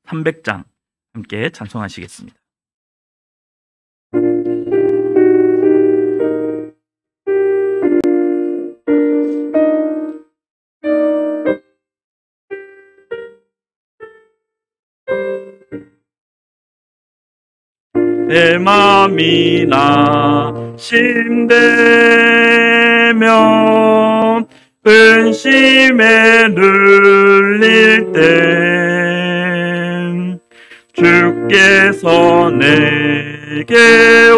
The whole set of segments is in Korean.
300장 함께 찬송하시겠습니다. 내 맘이 낙심되면 근심에 눌릴 땐 주께서 내게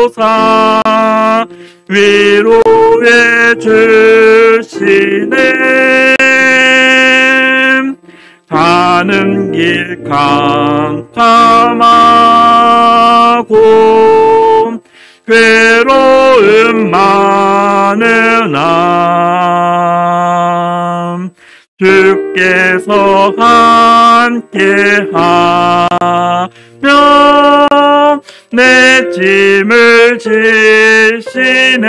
오사 위로해 주시네. 가는 길 캄캄하고 괴로움 많으나 주께서 함께하며 내 짐을 지시네.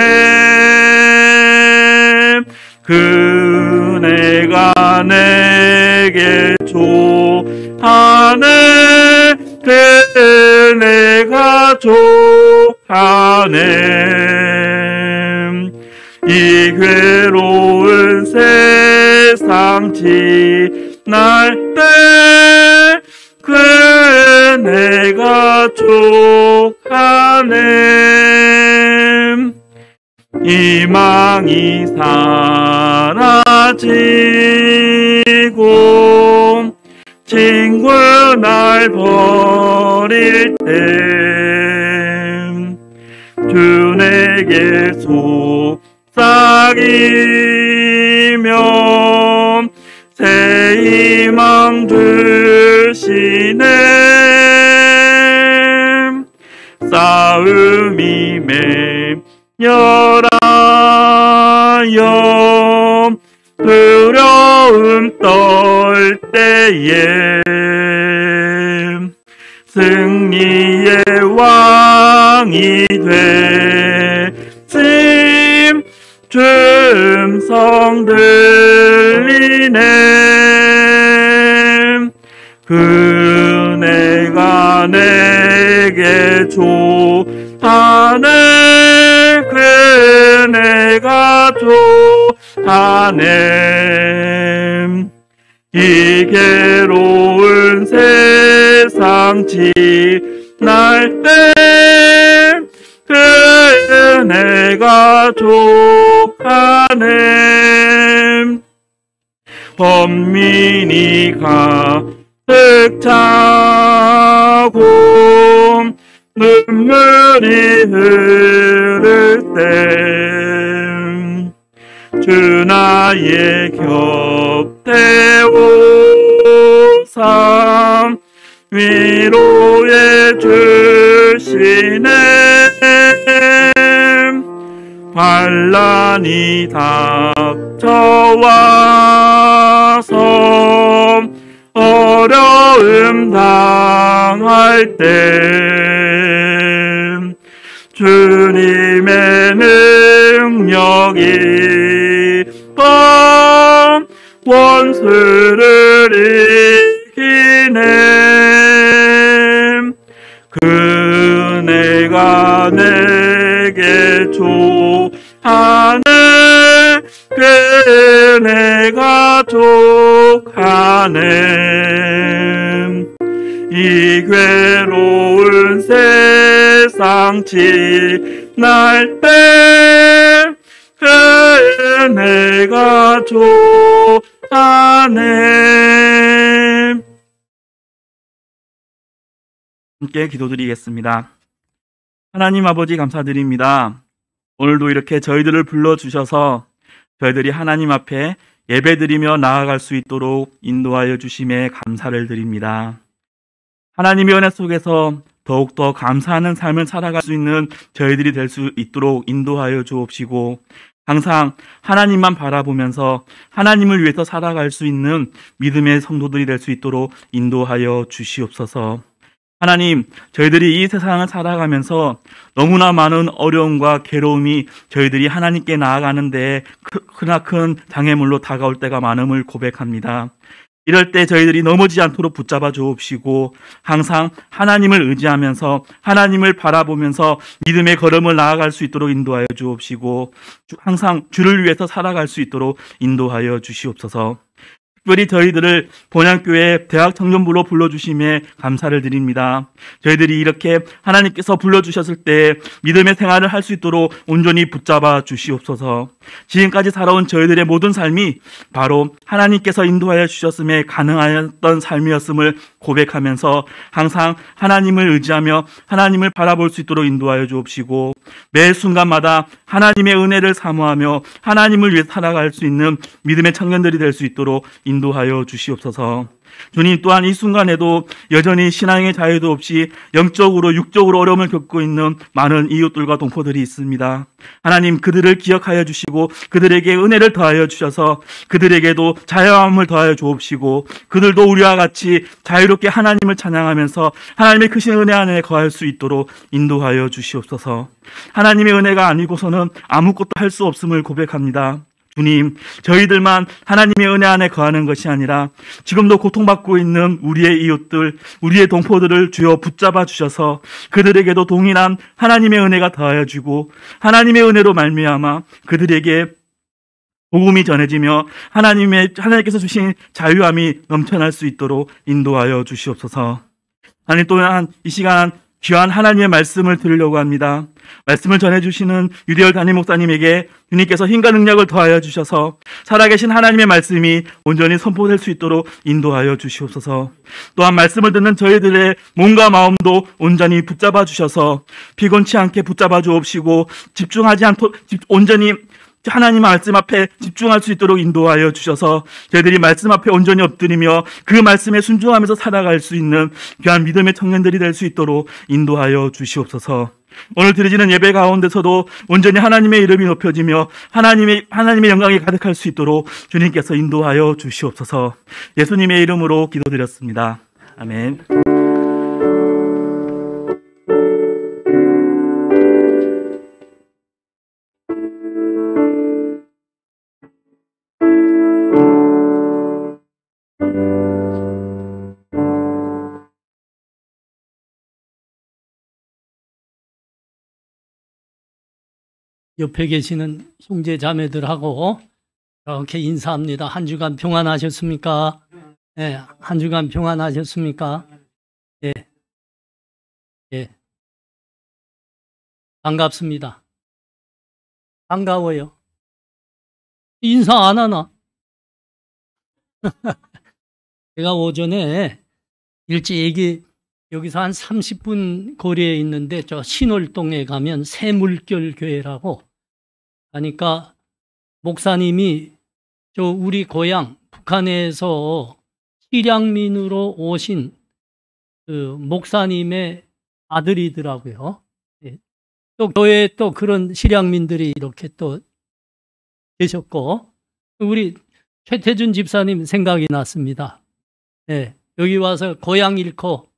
그네가 내게 족하네. 그네가 족하네. 이 괴로운 세상 지날 때 그네가 족하네. 희망이 사라지고 친구 날 버릴 때 주 내게 속삭이며 새 희망 주시네. 싸움이 맹렬하여 두려움 떨 때에 승리의 왕이 되심 주 음성 들리네. 그네가 내게 족하네. 그네가 족하네. 이 괴로운 세상 지날 때 그네가 족하네. 번민이 가득 차고 눈물이 흐를 때 주 나의 곁에 오사 위로해 주시네. 환난이 닥쳐와서 어려움 당할 때 주님의 능력이 원수를 이기네. 그네가 내게 족하네. 그네가 족하네. 이 괴로운 세상 지날 때 그네가 족하네. 함께 기도드리겠습니다. 하나님 아버지 감사드립니다. 오늘도 이렇게 저희들을 불러주셔서 저희들이 하나님 앞에 예배드리며 나아갈 수 있도록 인도하여 주심에 감사를 드립니다. 하나님의 은혜 속에서 더욱더 감사하는 삶을 살아갈 수 있는 저희들이 될 수 있도록 인도하여 주옵시고, 항상 하나님만 바라보면서 하나님을 위해서 살아갈 수 있는 믿음의 성도들이 될 수 있도록 인도하여 주시옵소서. 하나님, 저희들이 이 세상을 살아가면서 너무나 많은 어려움과 괴로움이 저희들이 하나님께 나아가는 데 크나큰 장애물로 다가올 때가 많음을 고백합니다. 이럴 때 저희들이 넘어지지 않도록 붙잡아 주옵시고 항상 하나님을 의지하면서 하나님을 바라보면서 믿음의 걸음을 나아갈 수 있도록 인도하여 주옵시고 항상 주를 위해서 살아갈 수 있도록 인도하여 주시옵소서. 특별히 저희들을 본향교회 대학 청년부로 불러주심에 감사를 드립니다. 저희들이 이렇게 하나님께서 불러주셨을 때 믿음의 생활을 할 수 있도록 온전히 붙잡아 주시옵소서. 지금까지 살아온 저희들의 모든 삶이 바로 하나님께서 인도하여 주셨음에 가능하였던 삶이었음을 고백하면서 항상 하나님을 의지하며 하나님을 바라볼 수 있도록 인도하여 주옵시고 매 순간마다 하나님의 은혜를 사모하며 하나님을 위해 살아갈 수 있는 믿음의 청년들이 될 수 있도록 인도하여 주시옵소서. 주님, 또한 이 순간에도 여전히 신앙의 자유도 없이 영적으로 육적으로 어려움을 겪고 있는 많은 이웃들과 동포들이 있습니다. 하나님, 그들을 기억하여 주시고 그들에게 은혜를 더하여 주셔서 그들에게도 자유함을 더하여 주옵시고 그들도 우리와 같이 자유롭게 하나님을 찬양하면서 하나님의 크신 은혜 안에 거할 수 있도록 인도하여 주시옵소서. 하나님의 은혜가 아니고서는 아무것도 할 수 없음을 고백합니다. 주님, 저희들만 하나님의 은혜 안에 거하는 것이 아니라 지금도 고통받고 있는 우리의 이웃들, 우리의 동포들을 주여 붙잡아 주셔서 그들에게도 동일한 하나님의 은혜가 더하여 주고 하나님의 은혜로 말미암아 그들에게 복음이 전해지며 하나님께서 주신 자유함이 넘쳐날 수 있도록 인도하여 주시옵소서. 하나님, 또한 이 시간 귀한 하나님의 말씀을 들으려고 합니다. 말씀을 전해주시는 유대열 담임 목사님에게 주님께서 힘과 능력을 더하여 주셔서 살아계신 하나님의 말씀이 온전히 선포될 수 있도록 인도하여 주시옵소서. 또한 말씀을 듣는 저희들의 몸과 마음도 온전히 붙잡아 주셔서 피곤치 않게 붙잡아 주옵시고 집중하지 않도록 온전히 하나님 말씀 앞에 집중할 수 있도록 인도하여 주셔서 저희들이 말씀 앞에 온전히 엎드리며 그 말씀에 순종하면서 살아갈 수 있는 귀한 믿음의 청년들이 될 수 있도록 인도하여 주시옵소서. 오늘 드려지는 예배 가운데서도 온전히 하나님의 이름이 높여지며 하나님의 영광이 가득할 수 있도록 주님께서 인도하여 주시옵소서. 예수님의 이름으로 기도드렸습니다. 아멘. 옆에 계시는 형제 자매들하고 이렇게 인사합니다. 한 주간 평안하셨습니까? 네, 한 주간 평안하셨습니까? 예, 예, 반갑습니다. 반가워요. 인사 안 하나? 제가 오전에 일찍 여기서 한 30분 거리에 있는데 저 신월동에 가면 새물결 교회라고 하니까 목사님이 저 우리 고향 북한에서 실향민으로 오신 그 목사님의 아들이더라고요. 또 교회에 또 그런 실향민들이 이렇게 또 계셨고 우리 최태준 집사님 생각이 났습니다. 네, 여기 와서 고향 잃고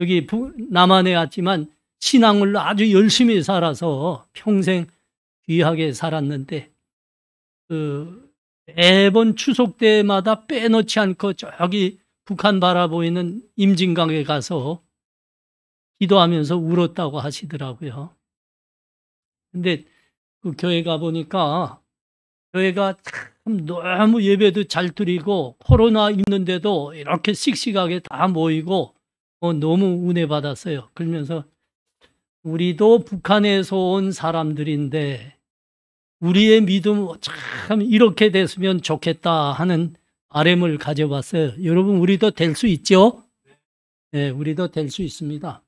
여기 남한에 왔지만 신앙을 아주 열심히 살아서 평생 귀하게 살았는데 매번 추석 때마다 빼놓지 않고 저기 북한 바라보이는 임진강에 가서 기도하면서 울었다고 하시더라고요. 근데 그 교회 가보니까 교회가 참 너무 예배도 잘 드리고 코로나 있는데도 이렇게 씩씩하게 다 모이고 너무 은혜 받았어요. 그러면서 우리도 북한에서 온 사람들인데 우리의 믿음 참 이렇게 됐으면 좋겠다 하는 바람을 가져봤어요. 여러분, 우리도 될 수 있죠? 네, 우리도 될 수 있습니다.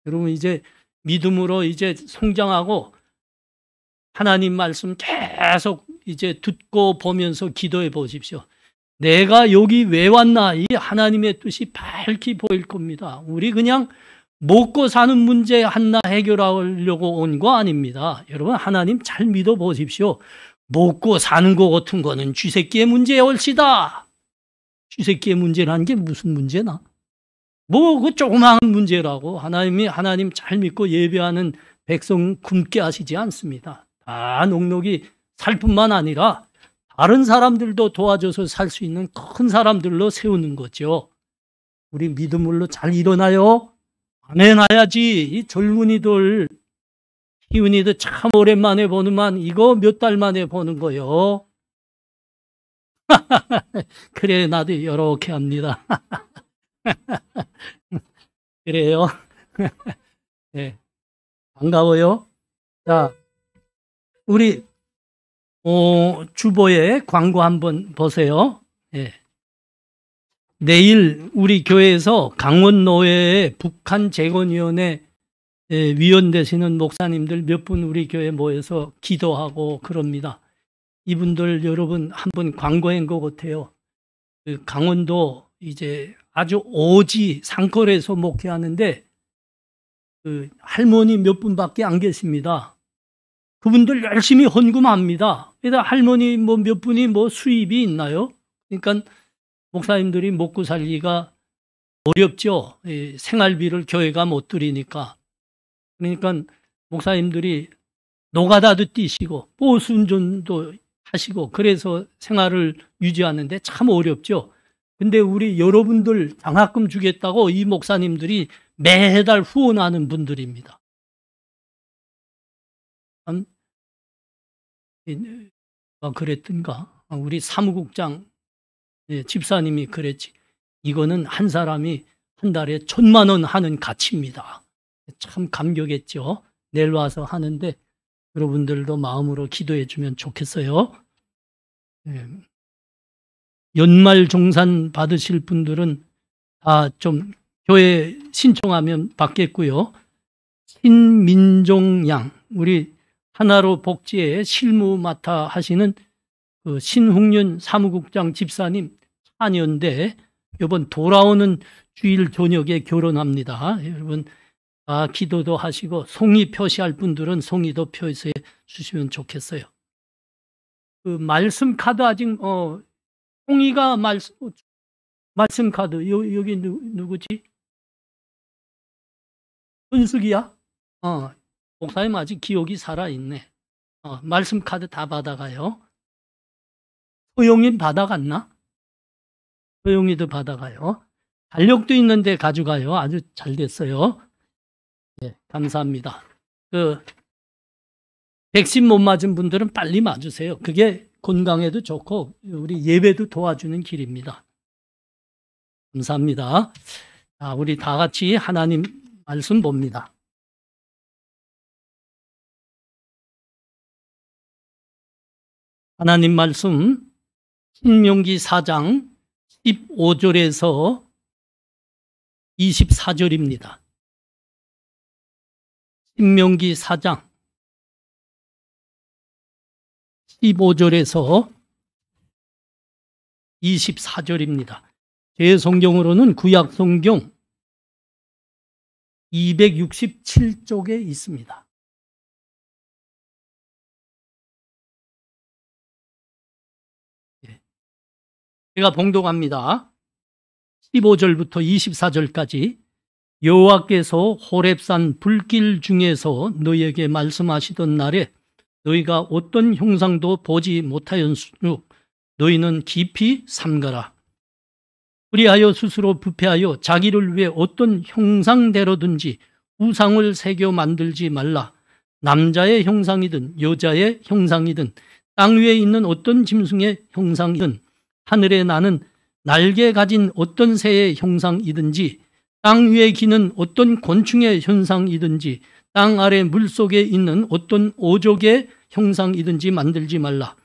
여러분, 이제 믿음으로 이제 성장하고 하나님 말씀 계속 이제 듣고 보면서 기도해 보십시오. 내가 여기 왜 왔나? 이 하나님의 뜻이 밝히 보일 겁니다. 우리 그냥 먹고 사는 문제 하나 해결하려고 온 거 아닙니다. 여러분, 하나님 잘 믿어 보십시오. 먹고 사는 거 같은 거는 쥐새끼의 문제에 올시다. 쥐새끼의 문제라는 게 무슨 문제나? 뭐 그 조그마한 문제라고. 하나님 잘 믿고 예배하는 백성 굶게 하시지 않습니다. 다 넉넉히 살 뿐만 아니라 다른 사람들도 도와줘서 살 수 있는 큰 사람들로 세우는 거죠. 우리 믿음으로 잘 일어나요? 안 해놔야지. 이 젊은이들, 희은이도 참 오랜만에 보는만 이거 몇 달 만에 보는 거요. 그래, 나도 이렇게 합니다. 그래요. 네. 반가워요. 자, 우리 주보에 광고 한번 보세요. 네. 내일 우리 교회에서 강원노회의 북한재건위원회 위원 되시는 목사님들 몇 분 우리 교회에 모여서 기도하고 그럽니다. 이분들 여러분 한번 광고한 것 같아요. 그 강원도 이제 아주 오지 산골에서 목회하는데 그 할머니 몇 분밖에 안 계십니다. 그분들 열심히 헌금합니다. 그래서 할머니 몇 분이 수입이 있나요? 그러니까 목사님들이 먹고 살기가 어렵죠. 생활비를 교회가 못 드리니까. 그러니까 목사님들이 노가다도 뛰시고 버스 운전도 하시고 그래서 생활을 유지하는데 참 어렵죠. 근데 우리 여러분들 장학금 주겠다고 이 목사님들이 매달 후원하는 분들입니다. 그랬던가? 우리 사무국장 집사님이 그랬지. 이거는 한 사람이 한 달에 1,000만 원 하는 가치입니다. 참 감격했죠. 내일 와서 하는데 여러분들도 마음으로 기도해 주면 좋겠어요. 연말 종산 받으실 분들은 다 좀 교회 신청하면 받겠고요. 신민종양, 우리 하나로 복지에 실무 맡아 하시는 그 신흥윤 사무국장 집사님 자녀인데 이번 돌아오는 주일 저녁에 결혼합니다. 여러분 기도도 하시고 송이 표시할 분들은 송이도 표시해 주시면 좋겠어요. 그 말씀 카드 아직 송이가 말씀 카드 여기 누구지? 은숙이야? 목사님 아직 기억이 살아있네. 말씀 카드 다 받아가요. 소영이 받아갔나? 소영이도 받아가요. 달력도 있는데 가져가요. 아주 잘 됐어요. 네, 감사합니다. 백신 못 맞은 분들은 빨리 맞으세요. 그게 건강에도 좋고 우리 예배도 도와주는 길입니다. 감사합니다. 자, 우리 다 같이 하나님 말씀 봅니다. 하나님 말씀 신명기 4장 15절에서 24절입니다. 신명기 4장 15절에서 24절입니다. 제 성경으로는 구약 성경 267쪽에 있습니다. 제가 봉독합니다. 15절부터 24절까지 여호와께서 호렙산 불길 중에서 너희에게 말씀하시던 날에 너희가 어떤 형상도 보지 못하였으므로 너희는 깊이 삼가라. 그리하여 스스로 부패하여 자기를 위해 어떤 형상대로든지 우상을 새겨 만들지 말라. 남자의 형상이든 여자의 형상이든 땅 위에 있는 어떤 짐승의 형상이든 하늘에 나는 날개 가진 어떤 새의 형상이든지 땅 위에 기는 어떤 곤충의 형상이든지 땅 아래 물속에 있는 어떤 오족의 형상이든지 만들지 말라.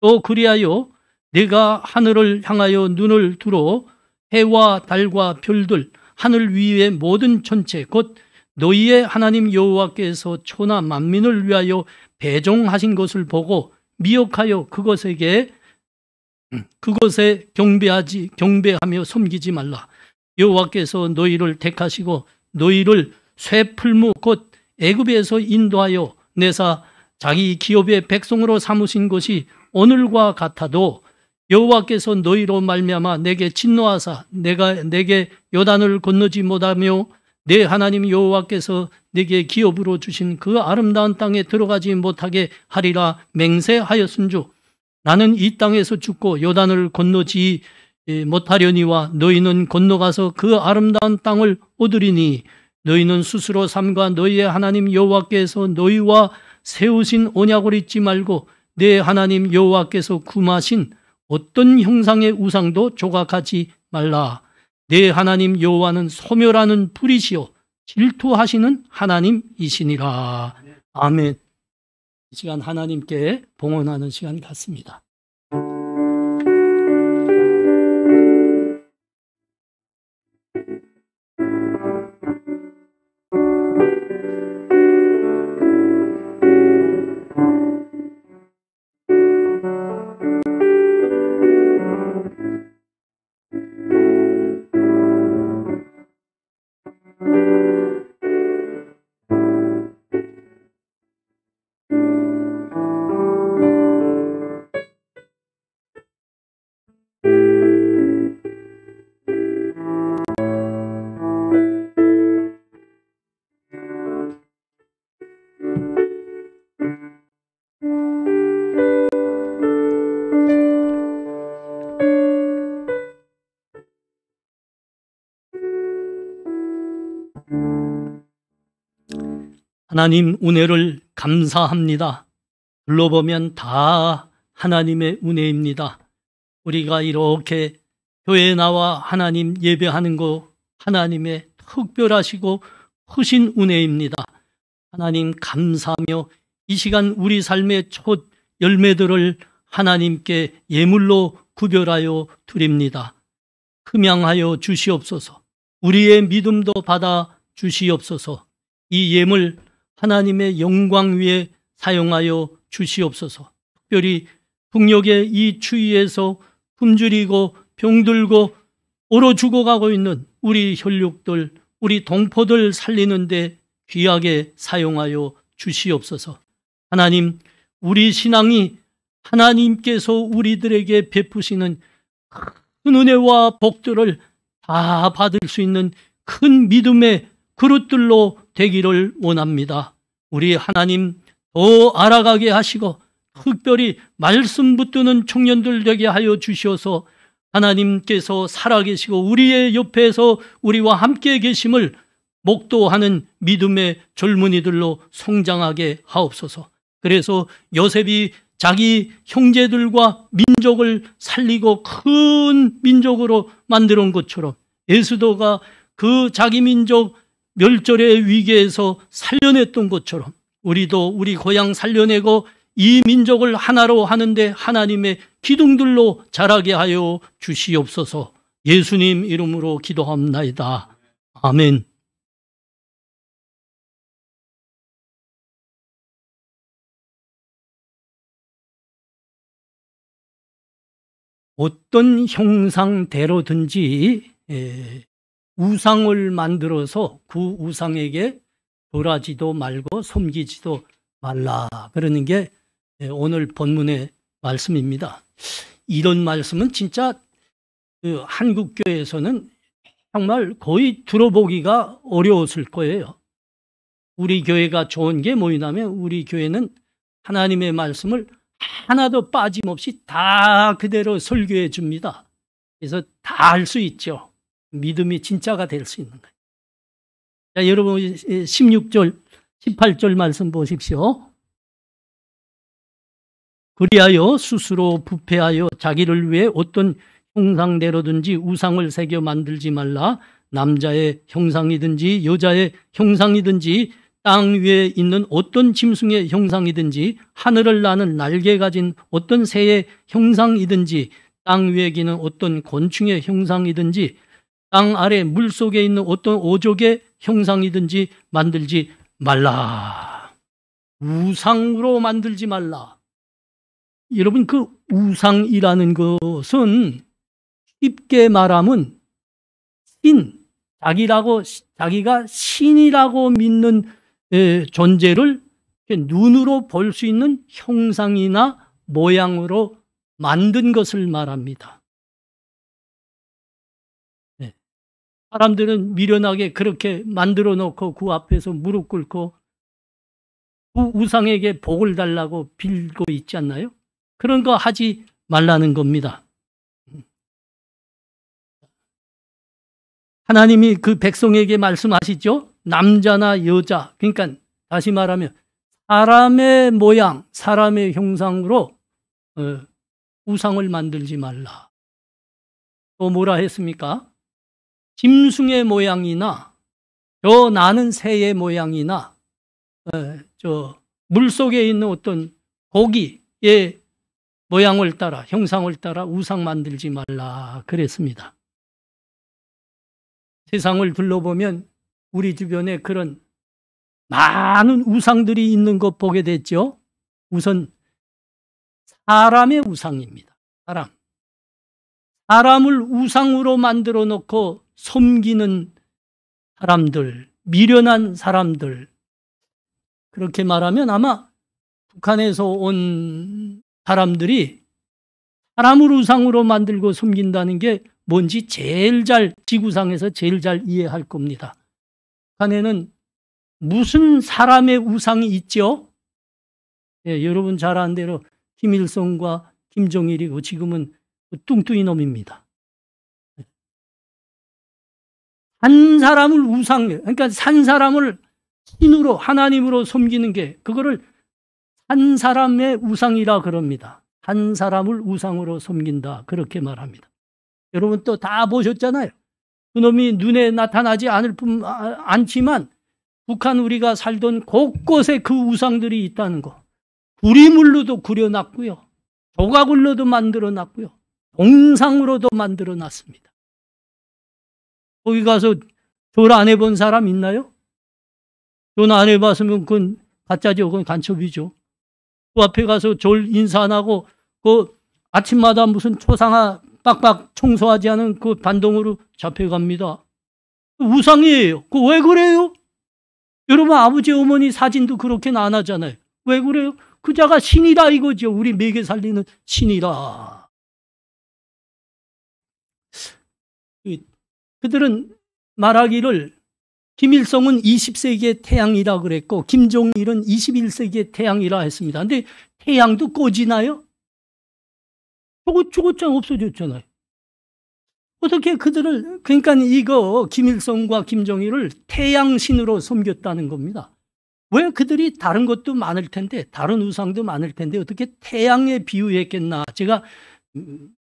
또 그리하여 내가 하늘을 향하여 눈을 들어 해와 달과 별들 하늘 위의 모든 천체 곧 너희의 하나님 여호와께서 천하 만민을 위하여 배종하신 것을 보고 미혹하여 그것에 경배하며 섬기지 말라. 여호와께서 너희를 택하시고 너희를 쇠풀무 곧 애굽에서 인도하여 내사 자기 기업의 백성으로 삼으신 것이 오늘과 같아도 여호와께서 너희로 말미암아 내게 진노하사 내게 요단을 건너지 못하며 내 하나님 여호와께서 내게 기업으로 주신 그 아름다운 땅에 들어가지 못하게 하리라 맹세하였은즉 나는 이 땅에서 죽고 요단을 건너지 못하려니와 너희는 건너가서 그 아름다운 땅을 얻으리니 너희는 스스로 삼가 너희의 하나님 여호와께서 너희와 세우신 언약을 잊지 말고 내 하나님 여호와께서 구하신 어떤 형상의 우상도 조각하지 말라. 내 하나님 여호와는 소멸하는 불이시요 질투하시는 하나님이시니라. 아멘. 이 시간 하나님께 봉헌하는 시간 같습니다. 하나님 은혜를 감사합니다. 불러보면 다 하나님의 은혜입니다. 우리가 이렇게 교회에 나와 하나님 예배하는 거 하나님의 특별하시고 크신 은혜입니다. 하나님 감사하며 이 시간 우리 삶의 첫 열매들을 하나님께 예물로 구별하여 드립니다. 흠양하여 주시옵소서. 우리의 믿음도 받아 주시옵소서. 이 예물 하나님의 영광 위에 사용하여 주시옵소서. 특별히 북녘의 이 추위에서 굶주리고 병들고 얼어 죽어가고 있는 우리 혈육들, 우리 동포들 살리는데 귀하게 사용하여 주시옵소서. 하나님, 우리 신앙이 하나님께서 우리들에게 베푸시는 큰 은혜와 복들을 다 받을 수 있는 큰 믿음의 그릇들로 되기를 원합니다. 우리 하나님 더 알아가게 하시고 특별히 말씀 붙드는 청년들 되게 하여 주셔서 하나님께서 살아계시고 우리의 옆에서 우리와 함께 계심을 목도하는 믿음의 젊은이들로 성장하게 하옵소서. 그래서 요셉이 자기 형제들과 민족을 살리고 큰 민족으로 만들어 온 것처럼 에스더가 그 자기 민족 멸절의 위기에서 살려냈던 것처럼 우리도 우리 고향 살려내고 이 민족을 하나로 하는데 하나님의 기둥들로 자라게 하여 주시옵소서. 예수님 이름으로 기도합나이다. 아멘. 어떤 형상대로든지 우상을 만들어서 그 우상에게 절하지도 말고 섬기지도 말라 그러는 게 오늘 본문의 말씀입니다. 이런 말씀은 진짜 한국교회에서는 정말 거의 들어보기가 어려웠을 거예요. 우리 교회가 좋은 게 뭐냐면 우리 교회는 하나님의 말씀을 하나도 빠짐없이 다 그대로 설교해 줍니다. 그래서 다 할 수 있죠. 믿음이 진짜가 될 수 있는 거예요. 자, 여러분 16절, 18절 말씀 보십시오. 그리하여 스스로 부패하여 자기를 위해 어떤 형상대로든지 우상을 새겨 만들지 말라. 남자의 형상이든지 여자의 형상이든지 땅 위에 있는 어떤 짐승의 형상이든지 하늘을 나는 날개 가진 어떤 새의 형상이든지 땅 위에 기는 어떤 곤충의 형상이든지 땅 아래 물속에 있는 어떤 어족의 형상이든지 만들지 말라. 우상으로 만들지 말라. 여러분, 그 우상이라는 것은 쉽게 말하면 자기가 신이라고 믿는 존재를 눈으로 볼 수 있는 형상이나 모양으로 만든 것을 말합니다. 사람들은 미련하게 그렇게 만들어 놓고 그 앞에서 무릎 꿇고 그 우상에게 복을 달라고 빌고 있지 않나요? 그런 거 하지 말라는 겁니다. 하나님이 그 백성에게 말씀하시죠. 남자나 여자, 그러니까 다시 말하면 사람의 모양, 사람의 형상으로 우상을 만들지 말라. 또 뭐라 했습니까? 짐승의 모양이나 나는 새의 모양이나 물속에 있는 어떤 고기의 모양을 따라, 형상을 따라 우상 만들지 말라 그랬습니다. 세상을 둘러보면 우리 주변에 그런 많은 우상들이 있는 것 보게 됐죠. 우선 사람의 우상입니다. 사람을 우상으로 만들어 놓고 섬기는 사람들, 미련한 사람들. 그렇게 말하면 아마 북한에서 온 사람들이 사람을 우상으로 만들고 섬긴다는 게 뭔지 지구상에서 제일 잘 이해할 겁니다. 북한에는 무슨 사람의 우상이 있죠? 예, 여러분 잘 아는 대로 김일성과 김정일이고 지금은 뚱뚱이 놈입니다. 한 사람을 그러니까 산 사람을 신으로, 하나님으로 섬기는 게 그거를 한 사람의 우상이라 그럽니다. 한 사람을 우상으로 섬긴다 그렇게 말합니다. 여러분 또 다 보셨잖아요. 그놈이 눈에 나타나지 않지만 북한 우리가 살던 곳곳에 그 우상들이 있다는 거. 구리물로도 그려놨고요. 조각을로도 만들어놨고요. 동상으로도 만들어놨습니다. 거기 가서 절 안 해본 사람 있나요? 절 안 해봤으면 그건 가짜죠. 그건 간첩이죠. 그 앞에 가서 절 인사 안 하고 그 아침마다 무슨 초상화 빡빡 청소하지 않은 그 반동으로 잡혀갑니다. 우상이에요. 그 왜 그래요? 여러분 아버지 어머니 사진도 그렇게는 안 하잖아요. 왜 그래요? 그자가 신이라 이거죠. 우리 매개 살리는 신이라. 그들은 말하기를 김일성은 20세기의 태양이라 그랬고 김정일은 21세기의 태양이라 했습니다. 근데 태양도 꺼지나요? 저것장 없어졌잖아요. 어떻게 그들을, 그러니까 이거 김일성과 김정일을 태양신으로 섬겼다는 겁니다. 왜 그들이 다른 것도 많을 텐데, 다른 우상도 많을 텐데 어떻게 태양에 비유했겠나. 제가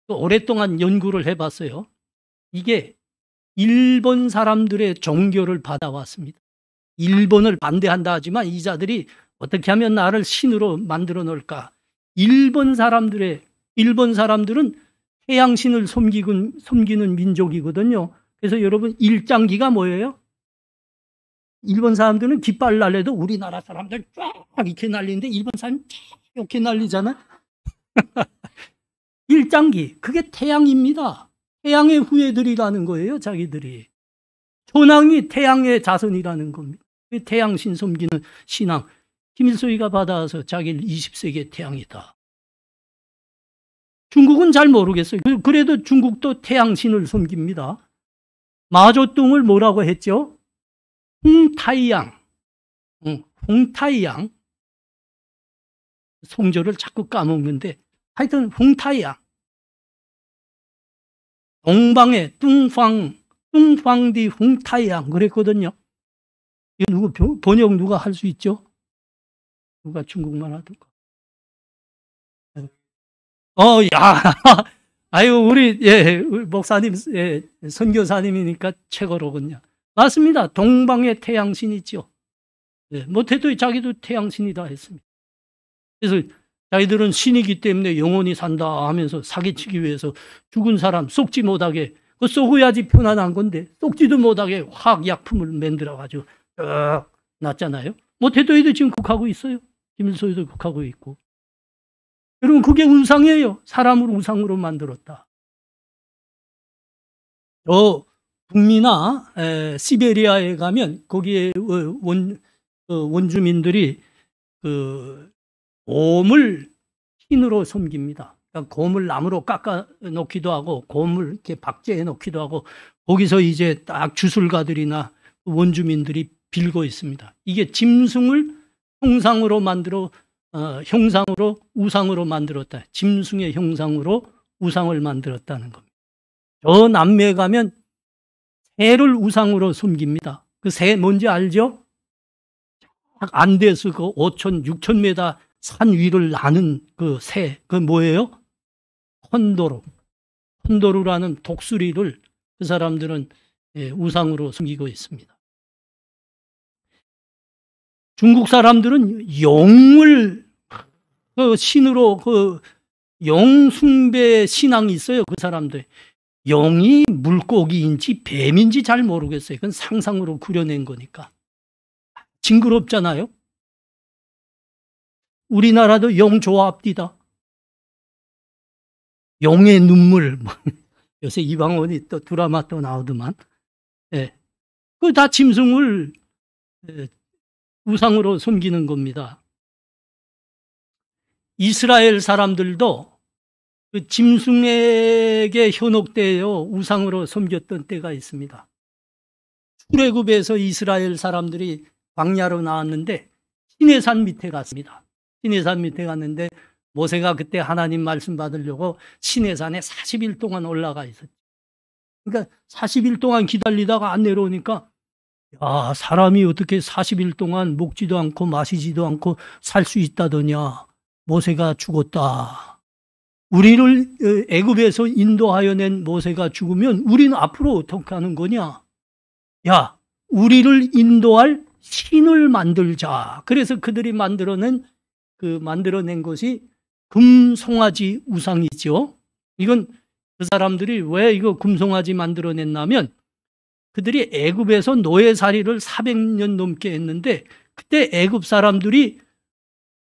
오랫동안 연구를 해봤어요. 이게 일본 사람들의 종교를 받아왔습니다. 일본을 반대한다 하지만 이 자들이 어떻게 하면 나를 신으로 만들어 놓을까. 일본 사람들은 태양신을 섬기는 민족이거든요. 그래서 여러분 일장기가 뭐예요? 일본 사람들은 깃발 날려도 우리나라 사람들 쫙 이렇게 날리는데 일본 사람은 쫙 이렇게 날리잖아요. 일장기, 그게 태양입니다. 태양의 후예들이라는 거예요, 자기들이. 천황이 태양의 자손이라는 겁니다. 태양신 섬기는 신앙. 김일성이가 받아와서 자기를 20세기의 태양이다. 중국은 잘 모르겠어요. 그래도 중국도 태양신을 섬깁니다. 마조뚱을 뭐라고 했죠? 홍타이양. 홍타이양. 성조를 자꾸 까먹는데 하여튼 홍타이양. 동방의 뚱황디 홍타이양 그랬거든요. 이거 번역 누가 할 수 있죠? 누가 중국말 하던가. 아유, 우리 목사님, 선교사님이니까 최고로군요. 맞습니다. 동방의 태양신이죠. 못해도 자기도 태양신이다 했습니다. 그래서 자기들은 신이기 때문에 영원히 산다 하면서 사기치기 위해서 죽은 사람 썩지 못하게, 그 썩어야지 편안한 건데 썩지도 못하게 화학약품을 만들어가지고 놨잖아요. 못해도 지금 국하고 있어요. 김일성도 국하고 있고. 여러분 그게 우상이에요. 사람을 우상으로 만들었다. 북미나 시베리아에 가면 거기에 원주민들이 곰을 신으로 섬깁니다. 그러니까 곰을 나무로 깎아 놓기도 하고 곰을 이렇게 박제해 놓기도 하고 거기서 이제 딱 주술가들이나 원주민들이 빌고 있습니다. 이게 짐승을 형상으로 만들어 형상으로 우상으로 만들었다. 짐승의 형상으로 우상을 만들었다는 겁니다. 저 남미에 가면 새를 우상으로 섬깁니다. 그 새 뭔지 알죠? 안데스 그 5천, 6천 메다 산 위를 나는 그 새, 그 뭐예요? 콘도르라는 독수리를 그 사람들은 우상으로 섬기고 있습니다. 중국 사람들은 용을 그 신으로 그 용숭배 신앙이 있어요. 그 사람들. 용이 물고기인지 뱀인지 잘 모르겠어요. 그건 상상으로 그려낸 거니까. 징그럽잖아요. 우리나라도 용 좋아합니다. 용의 눈물. 요새 이방원이 또 드라마 또 나오더만. 예. 그 다 짐승을 우상으로 섬기는 겁니다. 이스라엘 사람들도 그 짐승에게 현혹되어 우상으로 섬겼던 때가 있습니다. 출애굽에서 이스라엘 사람들이 광야로 나왔는데 시내산 밑에 갔습니다. 시내산 밑에 갔는데 모세가 그때 하나님 말씀 받으려고 시내산에 40일 동안 올라가 있었죠. 그러니까 40일 동안 기다리다가 안 내려오니까 야, 사람이 어떻게 40일 동안 먹지도 않고 마시지도 않고 살 수 있다더냐. 모세가 죽었다. 우리를 애굽에서 인도하여 낸 모세가 죽으면 우리는 앞으로 어떻게 하는 거냐? 야, 우리를 인도할 신을 만들자. 그래서 그들이 만들어낸 것이 금송아지 우상이죠. 이건 그 사람들이 왜 이거 금송아지 만들어냈냐면 그들이 애굽에서 노예살이를 400년 넘게 했는데 그때 애굽 사람들이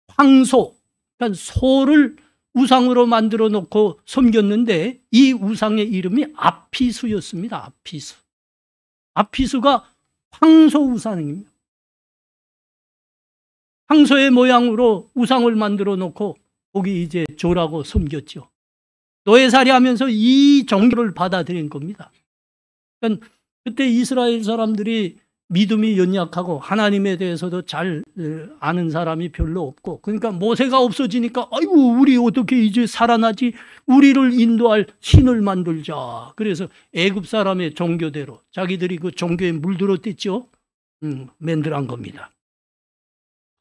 황소, 그러니까 소를 우상으로 만들어 놓고 섬겼는데 이 우상의 이름이 아피수였습니다. 아피수. 아피수가 황소 우상입니다. 황소의 모양으로 우상을 만들어 놓고 거기 이제 조라고 섬겼죠. 노예살이 하면서 이 종교를 받아들인 겁니다. 그러니까 그때 이스라엘 사람들이 믿음이 연약하고 하나님에 대해서도 잘 아는 사람이 별로 없고 그러니까 모세가 없어지니까 아이고 우리 어떻게 이제 살아나지? 우리를 인도할 신을 만들자. 그래서 애굽 사람의 종교대로 자기들이 그 종교에 물들었댔죠. 만들한 겁니다.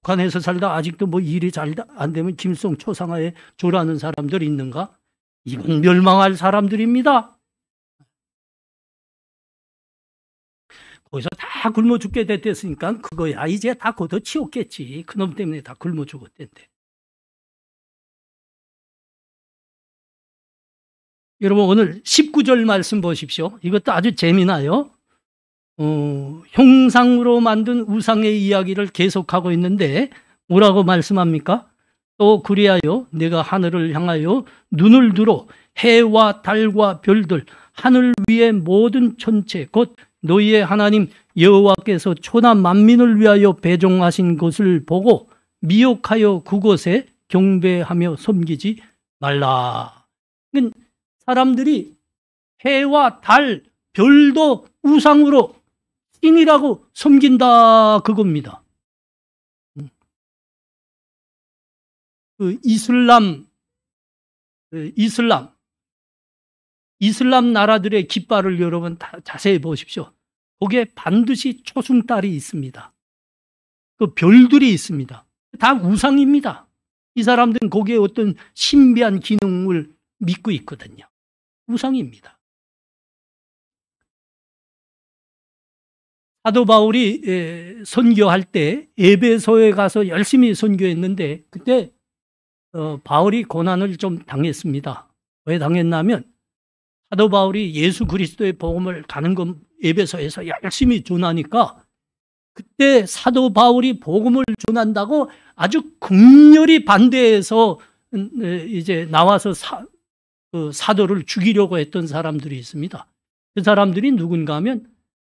북한에서 살다 아직도 뭐 일이 잘 안 되면 김성 초상화에 조라는 사람들 있는가? 이건 멸망할 사람들입니다. 거기서 다 굶어 죽게 됐으니까 그거야 이제 다 걷어치웠겠지. 그놈 때문에 다 굶어 죽었댄데. 여러분 오늘 19절 말씀 보십시오. 이것도 아주 재미나요. 형상으로 만든 우상의 이야기를 계속하고 있는데 뭐라고 말씀합니까? 또 그리하여 내가 하늘을 향하여 눈을 들어 해와 달과 별들 하늘 위의 모든 천체 곧 너희의 하나님 여호와께서 천하 만민을 위하여 배종하신 것을 보고 미혹하여 그곳에 경배하며 섬기지 말라. 사람들이 해와 달, 별도 우상으로 신이라고 섬긴다 그겁니다. 그 이슬람 나라들의 깃발을 여러분 다 자세히 보십시오. 거기에 반드시 초승달이 있습니다. 그 별들이 있습니다. 다 우상입니다. 이 사람들은 거기에 어떤 신비한 기능을 믿고 있거든요. 우상입니다. 사도 바울이 선교할 때 에베소에 가서 열심히 선교했는데 그때 바울이 고난을 좀 당했습니다. 왜 당했냐면 사도 바울이 예수 그리스도의 복음을 가는 건 에베소에서 열심히 전하니까 그때 사도 바울이 복음을 전한다고 아주 극렬히 반대해서 이제 나와서 사도를 죽이려고 했던 사람들이 있습니다. 그 사람들이 누군가 하면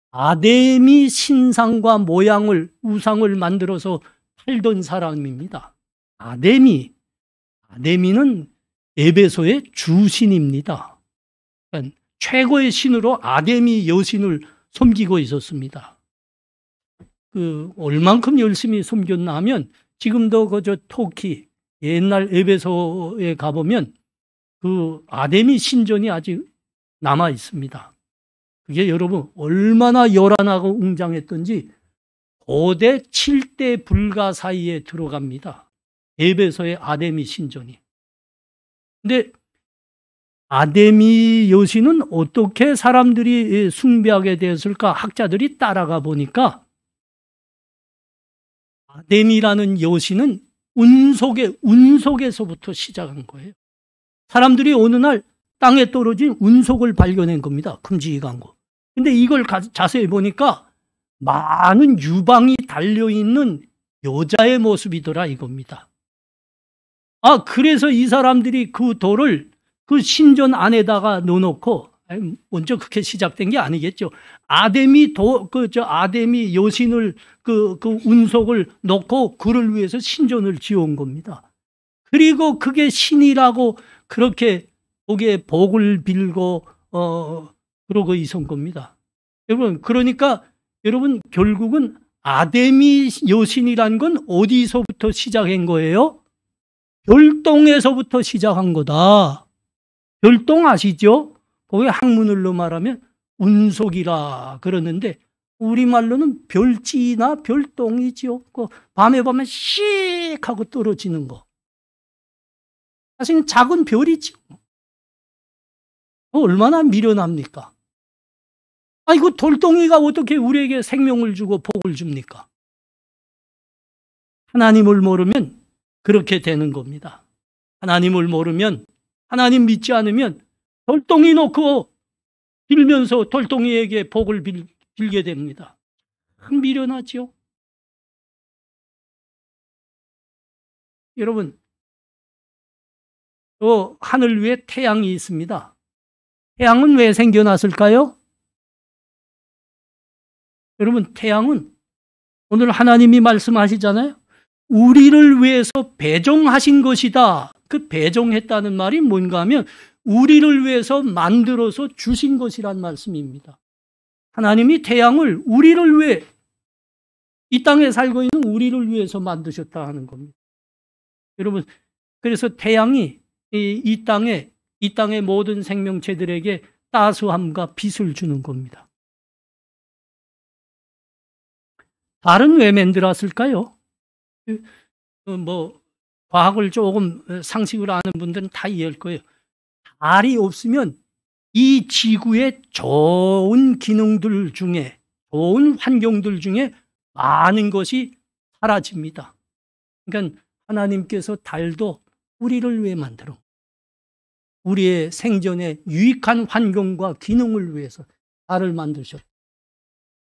아데미 신상과 모양을 우상을 만들어서 팔던 사람입니다. 아데미는 에베소의 주신입니다. 그러니까 최고의 신으로 아데미 여신을 섬기고 있었습니다. 얼만큼 열심히 섬겼나 하면 지금도 그 저 터키 옛날 에베소에 가보면 그 아데미 신전이 아직 남아 있습니다. 그게 여러분 얼마나 요란하고 웅장했던지 고대 7대 불가 사이에 들어갑니다. 에베소의 아데미 신전이. 근데 아데미 여신은 어떻게 사람들이 숭배하게 되었을까? 학자들이 따라가 보니까 아데미라는 여신은 운석에서부터 시작한 거예요. 사람들이 어느 날 땅에 떨어진 운석을 발견한 겁니다. 큼직한 거. 근데 이걸 자세히 보니까 많은 유방이 달려있는 여자의 모습이더라 이겁니다. 아, 그래서 이 사람들이 그 돌을 그 신전 안에다가 넣어놓고, 먼저 그렇게 시작된 게 아니겠죠. 아데미 여신을 그 운석을 넣고 그를 위해서 신전을 지어온 겁니다. 그리고 그게 신이라고 그렇게 거기에 복을 빌고, 그러고 있은 겁니다. 여러분, 그러니까 여러분, 결국은 아데미 여신이란 건 어디서부터 시작한 거예요? 별똥에서부터 시작한 거다. 별똥 아시죠? 거기 학문으로 말하면 운석이라 그러는데 우리말로는 별지나 별똥이죠. 그 밤에 보면 씩 하고 떨어지는 거. 사실은 작은 별이죠. 얼마나 미련합니까? 이거 돌덩이가 어떻게 우리에게 생명을 주고 복을 줍니까? 하나님을 모르면 그렇게 되는 겁니다. 하나님을 모르면, 하나님 믿지 않으면 돌덩이 놓고 빌면서 돌덩이에게 복을 빌게 됩니다. 미련하죠. 여러분, 하늘 위에 태양이 있습니다. 태양은 왜 생겨났을까요? 여러분, 태양은 오늘 하나님이 말씀하시잖아요. 우리를 위해서 배종하신 것이다. 그 배종했다는 말이 뭔가 하면 우리를 위해서 만들어서 주신 것이란 말씀입니다. 하나님이 태양을 우리를 위해, 이 땅에 살고 있는 우리를 위해서 만드셨다 하는 겁니다. 여러분, 그래서 태양이 이 땅의 모든 생명체들에게 따스함과 빛을 주는 겁니다. 달은 왜 만들었을까요? 과학을 조금 상식으로 아는 분들은 다 이해할 거예요. 달이 없으면 이 지구의 좋은 기능들 중에, 좋은 환경들 중에 많은 것이 사라집니다. 그러니까 하나님께서 달도 우리를 위해 만들어, 우리의 생존에 유익한 환경과 기능을 위해서 달을 만드셨다.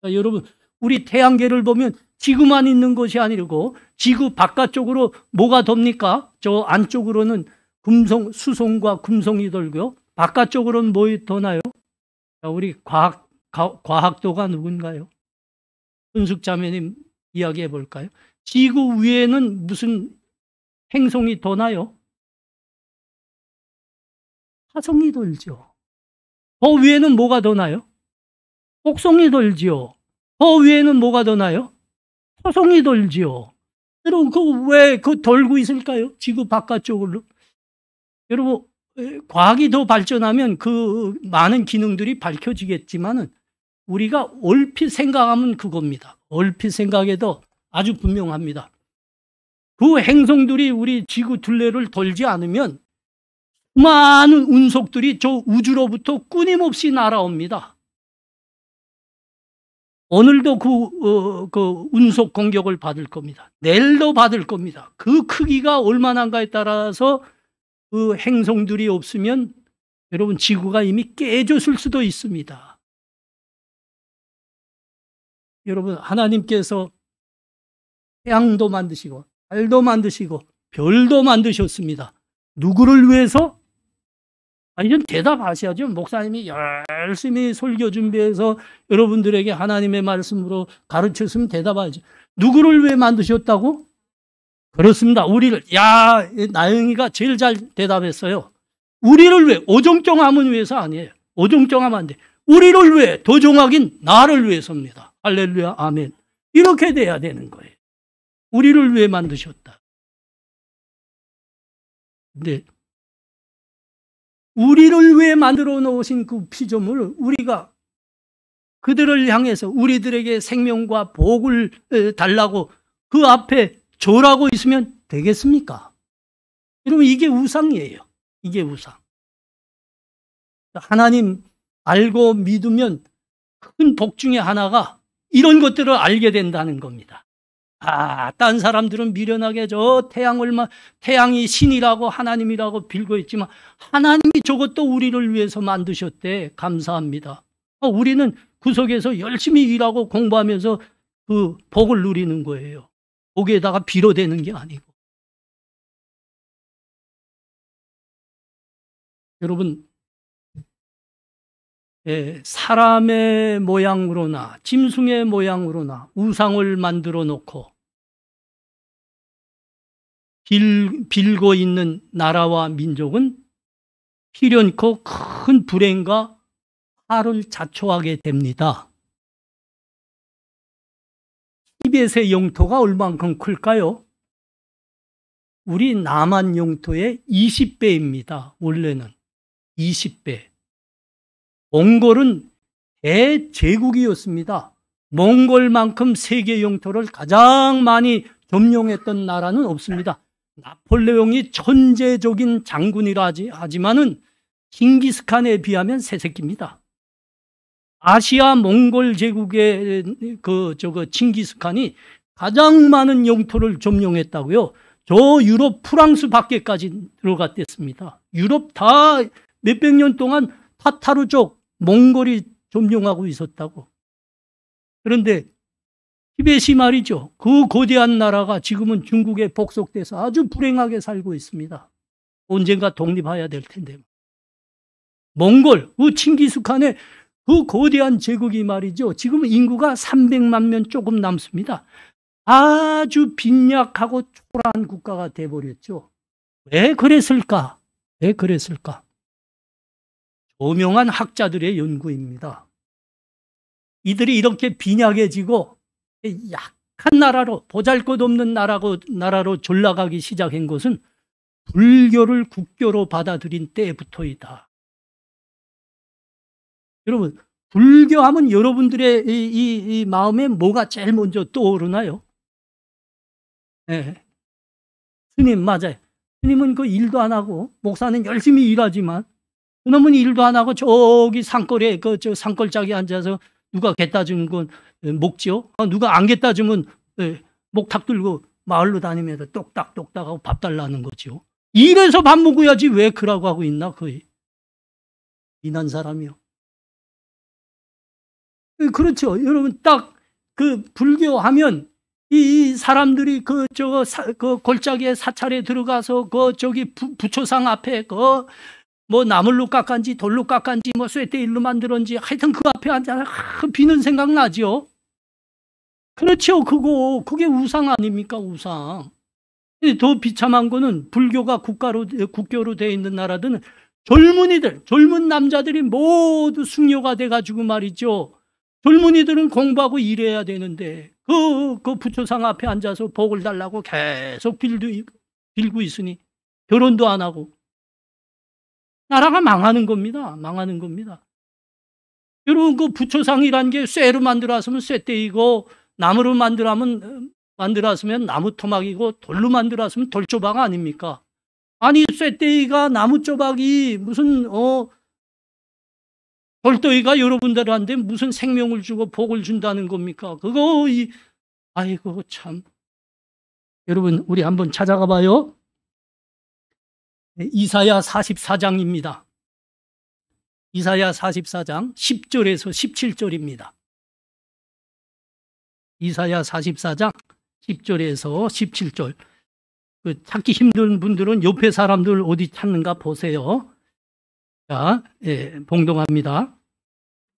여러분, 우리 태양계를 보면 지구만 있는 것이 아니고 지구 바깥쪽으로 뭐가 돕니까? 저 안쪽으로는 수송과 금송이 돌고요. 바깥쪽으로는 뭐 도나요? 우리 과학도가 누군가요? 손숙자매님 이야기해 볼까요? 지구 위에는 무슨 행성이 도나요? 화성이 돌죠. 그 위에는 뭐가 도나요? 목성이 돌지요. 그 위에는 뭐가 도나요? 토성이 돌지요. 여러분, 왜 돌고 있을까요? 지구 바깥쪽으로. 여러분, 과학이 더 발전하면 그 많은 기능들이 밝혀지겠지만은 우리가 얼핏 생각하면 그겁니다. 얼핏 생각해도 아주 분명합니다. 그 행성들이 우리 지구 둘레를 돌지 않으면 많은 운석들이 저 우주로부터 끊임없이 날아옵니다. 오늘도 그 운석 공격을 받을 겁니다. 내일도 받을 겁니다. 그 크기가 얼마나인가에 따라서 그 행성들이 없으면 여러분 지구가 이미 깨졌을 수도 있습니다. 여러분, 하나님께서 태양도 만드시고 달도 만드시고 별도 만드셨습니다. 누구를 위해서? 좀 대답하셔야죠. 목사님이 열심히 설교 준비해서 여러분들에게 하나님의 말씀으로 가르쳤으면 대답하죠. 누구를 위해 만드셨다고? 그렇습니다. 우리를. 나영이가 제일 잘 대답했어요. 우리를 위해. 어정쩡함은 위해서 아니에요. 어정쩡하면 안 돼. 우리를 위해. 더 정확인 나를 위해서입니다. 할렐루야, 아멘. 이렇게 돼야 되는 거예요. 우리를 왜 만드셨다. 근데 우리를 왜 만들어 놓으신 그 피조물을 우리가 그들을 향해서 우리들에게 생명과 복을 달라고 그 앞에 절하고 있으면 되겠습니까? 여러분, 이게 우상이에요. 이게 우상. 하나님 알고 믿으면 큰 복 중에 하나가 이런 것들을 알게 된다는 겁니다. 딴 사람들은 미련하게 태양이 신이라고 하나님이라고 빌고 있지만 하나님이 저것도 우리를 위해서 만드셨대. 감사합니다. 우리는 구석에서 열심히 일하고 공부하면서 그 복을 누리는 거예요. 복에다가 빌어대는 게 아니고. 여러분, 사람의 모양으로나 짐승의 모양으로나 우상을 만들어 놓고 빌고 있는 나라와 민족은 필연코 큰 불행과 화를 자초하게 됩니다. 티벳의 영토가 얼만큼 클까요? 우리 남한 영토의 20배입니다. 원래는 20배. 몽골은 대제국이었습니다. 몽골만큼 세계 영토를 가장 많이 점령했던 나라는 없습니다. 나폴레옹이 천재적인 장군이라 하지만은 징기스칸에 비하면 새새끼입니다. 아시아 몽골 제국의 징기스칸이 가장 많은 영토를 점령했다고요. 저 유럽 프랑스 밖에까지 들어갔댔습니다. 유럽 다 몇백 년 동안 타타르족 몽골이 점령하고 있었다고. 그런데 티벳이 말이죠. 그 거대한 나라가 지금은 중국에 복속돼서 아주 불행하게 살고 있습니다. 언젠가 독립해야 될 텐데. 몽골, 그 칭기스칸의 그 거대한 제국이 말이죠. 지금 인구가 300만 명 조금 남습니다. 아주 빈약하고 초라한 국가가 돼버렸죠. 왜 그랬을까? 왜 그랬을까? 조명한 학자들의 연구입니다. 이들이 이렇게 빈약해지고 약한 나라로, 보잘것없는 나라로 전락하기 시작한 것은 불교를 국교로 받아들인 때부터이다. 여러분, 불교하면 여러분들의 이 마음에 뭐가 제일 먼저 떠오르나요? 네. 스님, 맞아요. 스님은 그 일도 안 하고, 목사는 열심히 일하지만, 그놈은 일도 안 하고 저기 산골에 저 산골짜기 앉아서 누가 갯다 주는 건 먹지요. 누가 안 갯다 주면 목탁 들고 마을로 다니면서 똑딱똑딱 하고 밥 달라는 거죠. 이래서 밥 먹어야지 왜 그러고 하고 있나 거의. 이난 사람이요. 그렇죠. 여러분, 딱 그 불교하면 이 사람들이 그 골짜기에 사찰에 들어가서 저기 부처상 앞에 뭐 나물로 깎았는지 돌로 깎았는지 뭐 쇠대일로 만들었는지 하여튼 그 앞에 앉아서 비는 생각 나죠. 그렇죠. 그게 우상 아닙니까? 우상. 더 비참한 거는 불교가 국교로 되어 있는 나라들은 젊은 남자들이 모두 숙녀가 돼가지고 말이죠. 젊은이들은 공부하고 일해야 되는데 그 부처상 앞에 앉아서 복을 달라고 계속 빌고 있으니 결혼도 안 하고 나라가 망하는 겁니다. 망하는 겁니다. 여러분, 그 부처상이란 게 쇠로 만들었으면 쇠대이고 나무로 만들었으면 나무 토막이고 돌로 만들었으면 돌조각 아닙니까? 아니, 쇠대이가 나무 조각이 무슨 돌덩이가 여러분들한테 무슨 생명을 주고 복을 준다는 겁니까? 아이고 참. 여러분, 우리 한번 찾아가 봐요. 이사야 44장입니다. 이사야 44장 10절에서 17절입니다. 이사야 44장 10절에서 17절. 찾기 힘든 분들은 옆에 사람들 어디 찾는가 보세요. 자, 봉독합니다.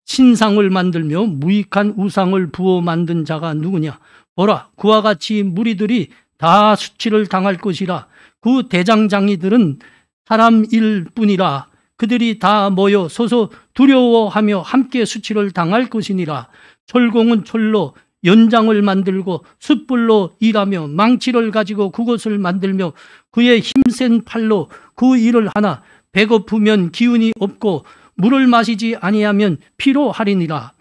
신상을 만들며 무익한 우상을 부어 만든 자가 누구냐? 보라, 그와 같이 무리들이 다 수치를 당할 것이라. 그 대장장이들은 사람일 뿐이라. 그들이 다 모여 서서 두려워하며 함께 수치를 당할 것이니라. 철공은 철로, 연장을 만들고 숯불로 일하며 망치를 가지고 그것을 만들며 그의 힘센 팔로 그 일을 하나 배고프면 기운이 없고 물을 마시지 아니하면 피로하리니라.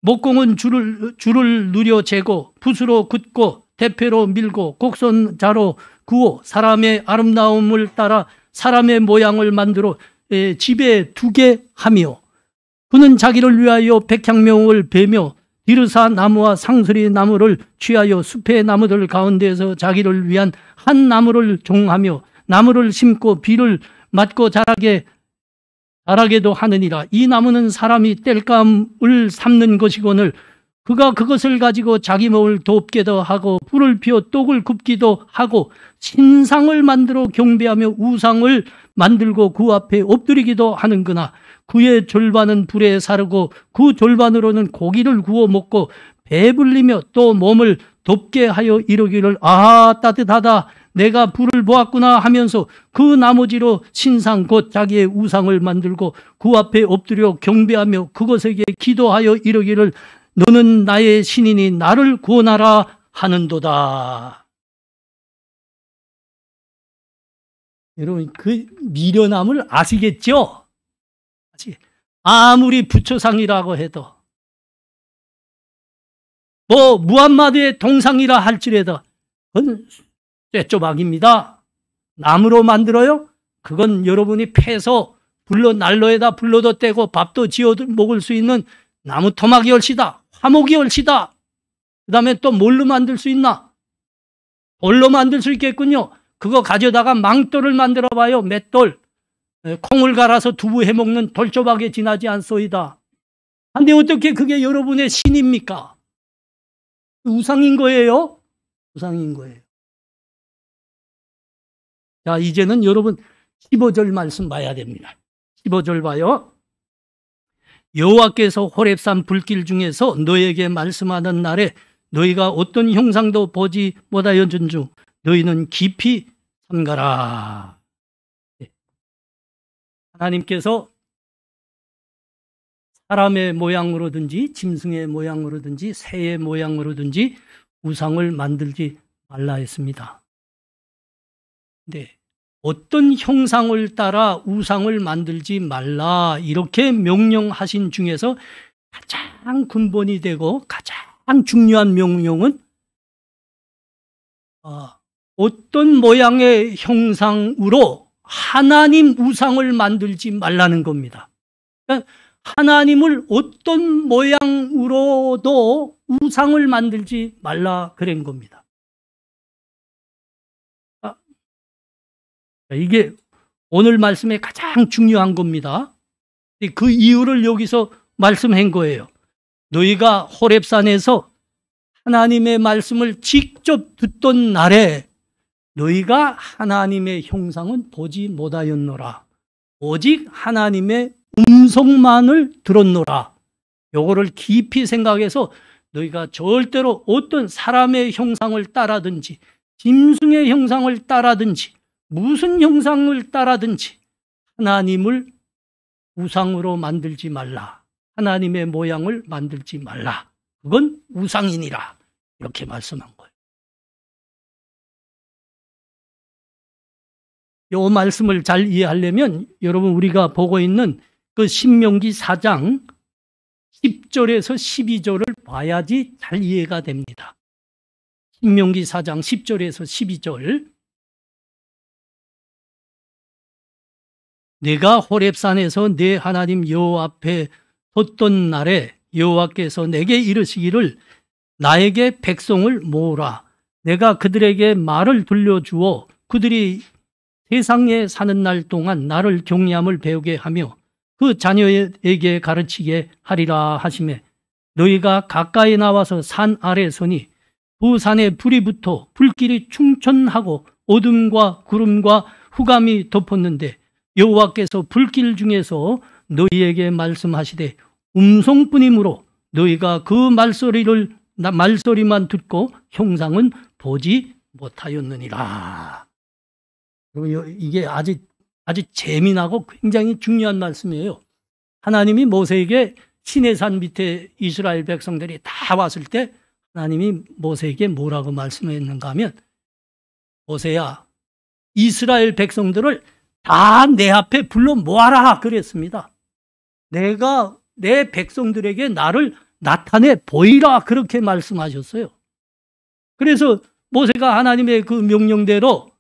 목공은 줄을 누려 재고 붓으로 긋고 대패로 밀고 곡선자로 구워 사람의 아름다움을 따라 사람의 모양을 만들어 집에 두게 하며 그는 자기를 위하여 백향명을 베며 디르사 나무와 상수리 나무를 취하여 숲의 나무들 가운데에서 자기를 위한 한 나무를 종하며 나무를 심고 비를 맞고 자라게도 하느니라. 이 나무는 사람이 땔감을 삼는 것이거늘 그가 그것을 가지고 자기 몸을 돕기도 하고 불을 피워 떡을 굽기도 하고 신상을 만들어 경배하며 우상을 만들고 그 앞에 엎드리기도 하는구나. 그의 졸반은 불에 사르고 그 졸반으로는 고기를 구워 먹고 배불리며 또 몸을 덥게 하여 이르기를 아 따뜻하다 내가 불을 보았구나 하면서 그 나머지로 신상 곧 자기의 우상을 만들고 그 앞에 엎드려 경배하며 그것에게 기도하여 이르기를 너는 나의 신이니 나를 구원하라 하는도다. 여러분 그 미련함을 아시겠죠? 아무리 부처상이라고 해도 뭐 무함마드의 동상이라 할지라도 그건 쇠조박입니다. 나무로 만들어요? 그건 여러분이 패서 난로에다 불러도 떼고 밥도 지어 먹을 수 있는 나무 토막이 얼씨다. 화목이 얼씨다. 그 다음에 또 뭘로 만들 수 있나? 돌로 만들 수 있겠군요. 그거 가져다가 망돌을 만들어 봐요. 맷돌. 콩을 갈아서 두부 해먹는 돌조박에 지나지 않소이다. 근데 어떻게 그게 여러분의 신입니까? 우상인 거예요. 우상인 거예요. 자, 이제는 여러분 15절 말씀 봐야 됩니다. 15절 봐요. 여호와께서 호렙산 불길 중에서 너에게 말씀하는 날에 너희가 어떤 형상도 보지 못하였은즉 너희는 깊이 삼가라. 하나님께서 사람의 모양으로든지 짐승의 모양으로든지 새의 모양으로든지 우상을 만들지 말라 했습니다. 네. 어떤 형상을 따라 우상을 만들지 말라 이렇게 명령하신 중에서 가장 근본이 되고 가장 중요한 명령은 어떤 모양의 형상으로 하나님 우상을 만들지 말라는 겁니다. 그러니까 하나님을 어떤 모양으로도 우상을 만들지 말라 그런 겁니다. 이게 오늘 말씀에 가장 중요한 겁니다. 그 이유를 여기서 말씀한 거예요. 너희가 호렙산에서 하나님의 말씀을 직접 듣던 날에 너희가 하나님의 형상은 보지 못하였노라. 오직 하나님의 음성만을 들었노라. 요거를 깊이 생각해서 너희가 절대로 어떤 사람의 형상을 따라든지 짐승의 형상을 따라든지 무슨 형상을 따라든지 하나님을 우상으로 만들지 말라. 하나님의 모양을 만들지 말라. 그건 우상이니라. 이렇게 말씀한 거예요. 이 말씀을 잘 이해하려면 여러분 우리가 보고 있는 그 신명기 4장 10절에서 12절을 봐야지 잘 이해가 됩니다. 신명기 4장 10절에서 12절 내가 호렙산에서 내 하나님 여호와 앞에 섰던 날에 여호와께서 내게 이르시기를 나에게 백성을 모으라. 내가 그들에게 말을 들려주어 그들이 세상에 사는 날 동안 나를 경외함을 배우게 하며 그 자녀에게 가르치게 하리라 하시매 너희가 가까이 나와서 산 아래 서니 그 산에 불이 붙어 불길이 충천하고 어둠과 구름과 흑암이 덮었는데 여호와께서 불길 중에서 너희에게 말씀하시되 음성뿐이므로 너희가 그 말소리만 듣고 형상은 보지 못하였느니라. 이게 아주 재미나고 굉장히 중요한 말씀이에요. 하나님이 모세에게 시내산 밑에 이스라엘 백성들이 다 왔을 때 하나님이 모세에게 뭐라고 말씀했는가 하면, 모세야, 이스라엘 백성들을 다 내 앞에 불러 모아라 그랬습니다. 내가 내 백성들에게 나를 나타내 보이라 그렇게 말씀하셨어요. 그래서 모세가 하나님의 그 명령대로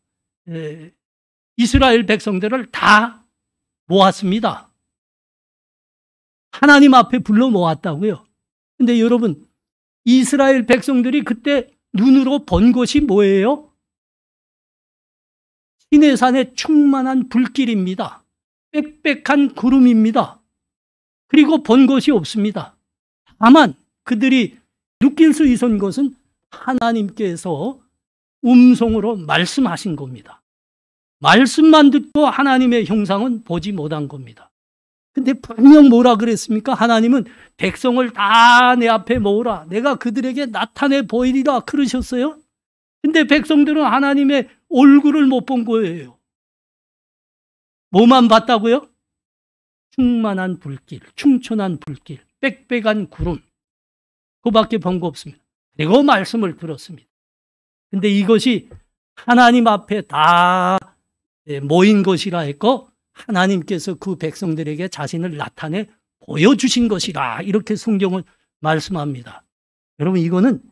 이스라엘 백성들을 다 모았습니다. 하나님 앞에 불러 모았다고요. 근데 여러분, 이스라엘 백성들이 그때 눈으로 본 것이 뭐예요? 시내산에 충만한 불길입니다. 빽빽한 구름입니다. 그리고 본 것이 없습니다. 다만 그들이 느낄 수 있었던 것은 하나님께서 음성으로 말씀하신 겁니다. 말씀만 듣고 하나님의 형상은 보지 못한 겁니다. 근데 분명 뭐라 그랬습니까? 하나님은 백성을 다 내 앞에 모으라. 내가 그들에게 나타내 보이리라 그러셨어요. 근데 백성들은 하나님의 얼굴을 못 본 거예요. 뭐만 봤다고요? 충만한 불길, 충천한 불길, 빽빽한 구름. 그밖에 본 거 없습니다. 그리고 말씀을 들었습니다. 근데 이것이 하나님 앞에 다 모인 것이라 했고, 하나님께서 그 백성들에게 자신을 나타내 보여주신 것이라, 이렇게 성경은 말씀합니다. 여러분, 이거는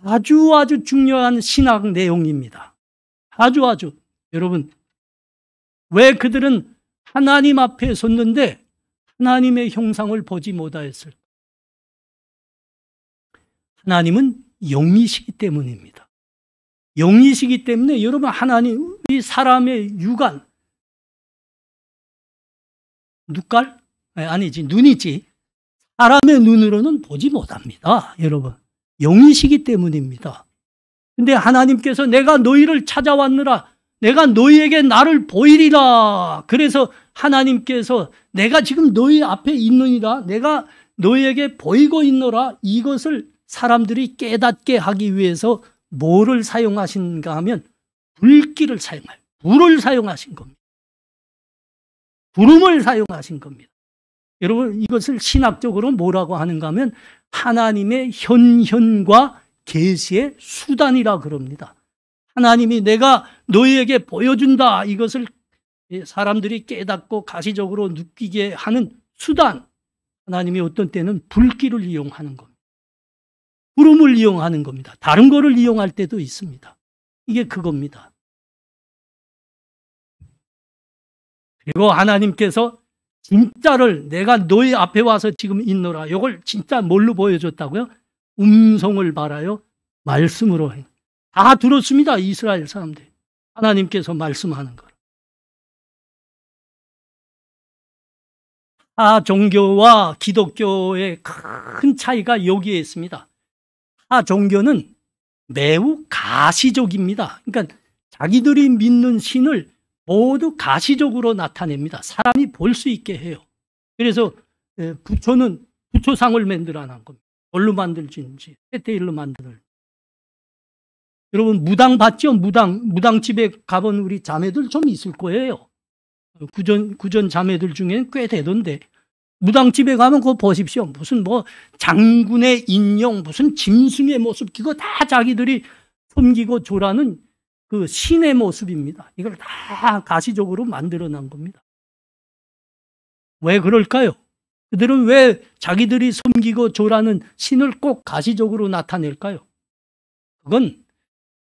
아주 중요한 신학 내용입니다. 아주. 여러분, 왜 그들은 하나님 앞에 섰는데 하나님의 형상을 보지 못하였을까? 하나님은 영이시기 때문입니다. 영이시기 때문에 여러분, 하나님이 사람의 육안, 눈깔? 아니지, 눈이지. 사람의 눈으로는 보지 못합니다. 여러분, 영이시기 때문입니다. 근데 하나님께서 내가 너희를 찾아왔느라, 내가 너희에게 나를 보이리라. 그래서 하나님께서 내가 지금 너희 앞에 있느니라, 내가 너희에게 보이고 있노라, 이것을 사람들이 깨닫게 하기 위해서 뭐를 사용하신가 하면 불길을 사용해요. 불을 사용하신 겁니다. 구름을 사용하신 겁니다. 여러분, 이것을 신학적으로 뭐라고 하는가 하면 하나님의 현현과 계시의 수단이라 그럽니다. 하나님이 내가 너희에게 보여준다, 이것을 사람들이 깨닫고 가시적으로 느끼게 하는 수단. 하나님이 어떤 때는 불길을 이용하는 겁니다. 구름을 이용하는 겁니다. 다른 거를 이용할 때도 있습니다. 이게 그겁니다. 그리고 하나님께서 진짜를, 내가 너희 앞에 와서 지금 있노라, 이걸 진짜 뭘로 보여줬다고요? 음성을 바라요, 말씀으로 해. 다 들었습니다. 이스라엘 사람들, 하나님께서 말씀하는 걸. 종교와 기독교의 큰 차이가 여기에 있습니다. 종교는 매우 가시적입니다. 그러니까 자기들이 믿는 신을 모두 가시적으로 나타냅니다. 사람이 볼 수 있게 해요. 그래서 부처는 부처상을 만들어 놓은 겁니다. 뭘로 만들지, 세테일로 만들어요. 여러분, 무당 봤죠? 무당집에 가본 우리 자매들 좀 있을 거예요. 구전 자매들 중에는 꽤 되던데, 무당집에 가면 그거 보십시오. 무슨 장군의 인형, 무슨 짐승의 모습, 그거 다 자기들이 섬기고 조라는 그 신의 모습입니다. 이걸 다 가시적으로 만들어 놓은 겁니다. 왜 그럴까요? 그들은 왜 자기들이 섬기고 조라는 신을 꼭 가시적으로 나타낼까요? 그건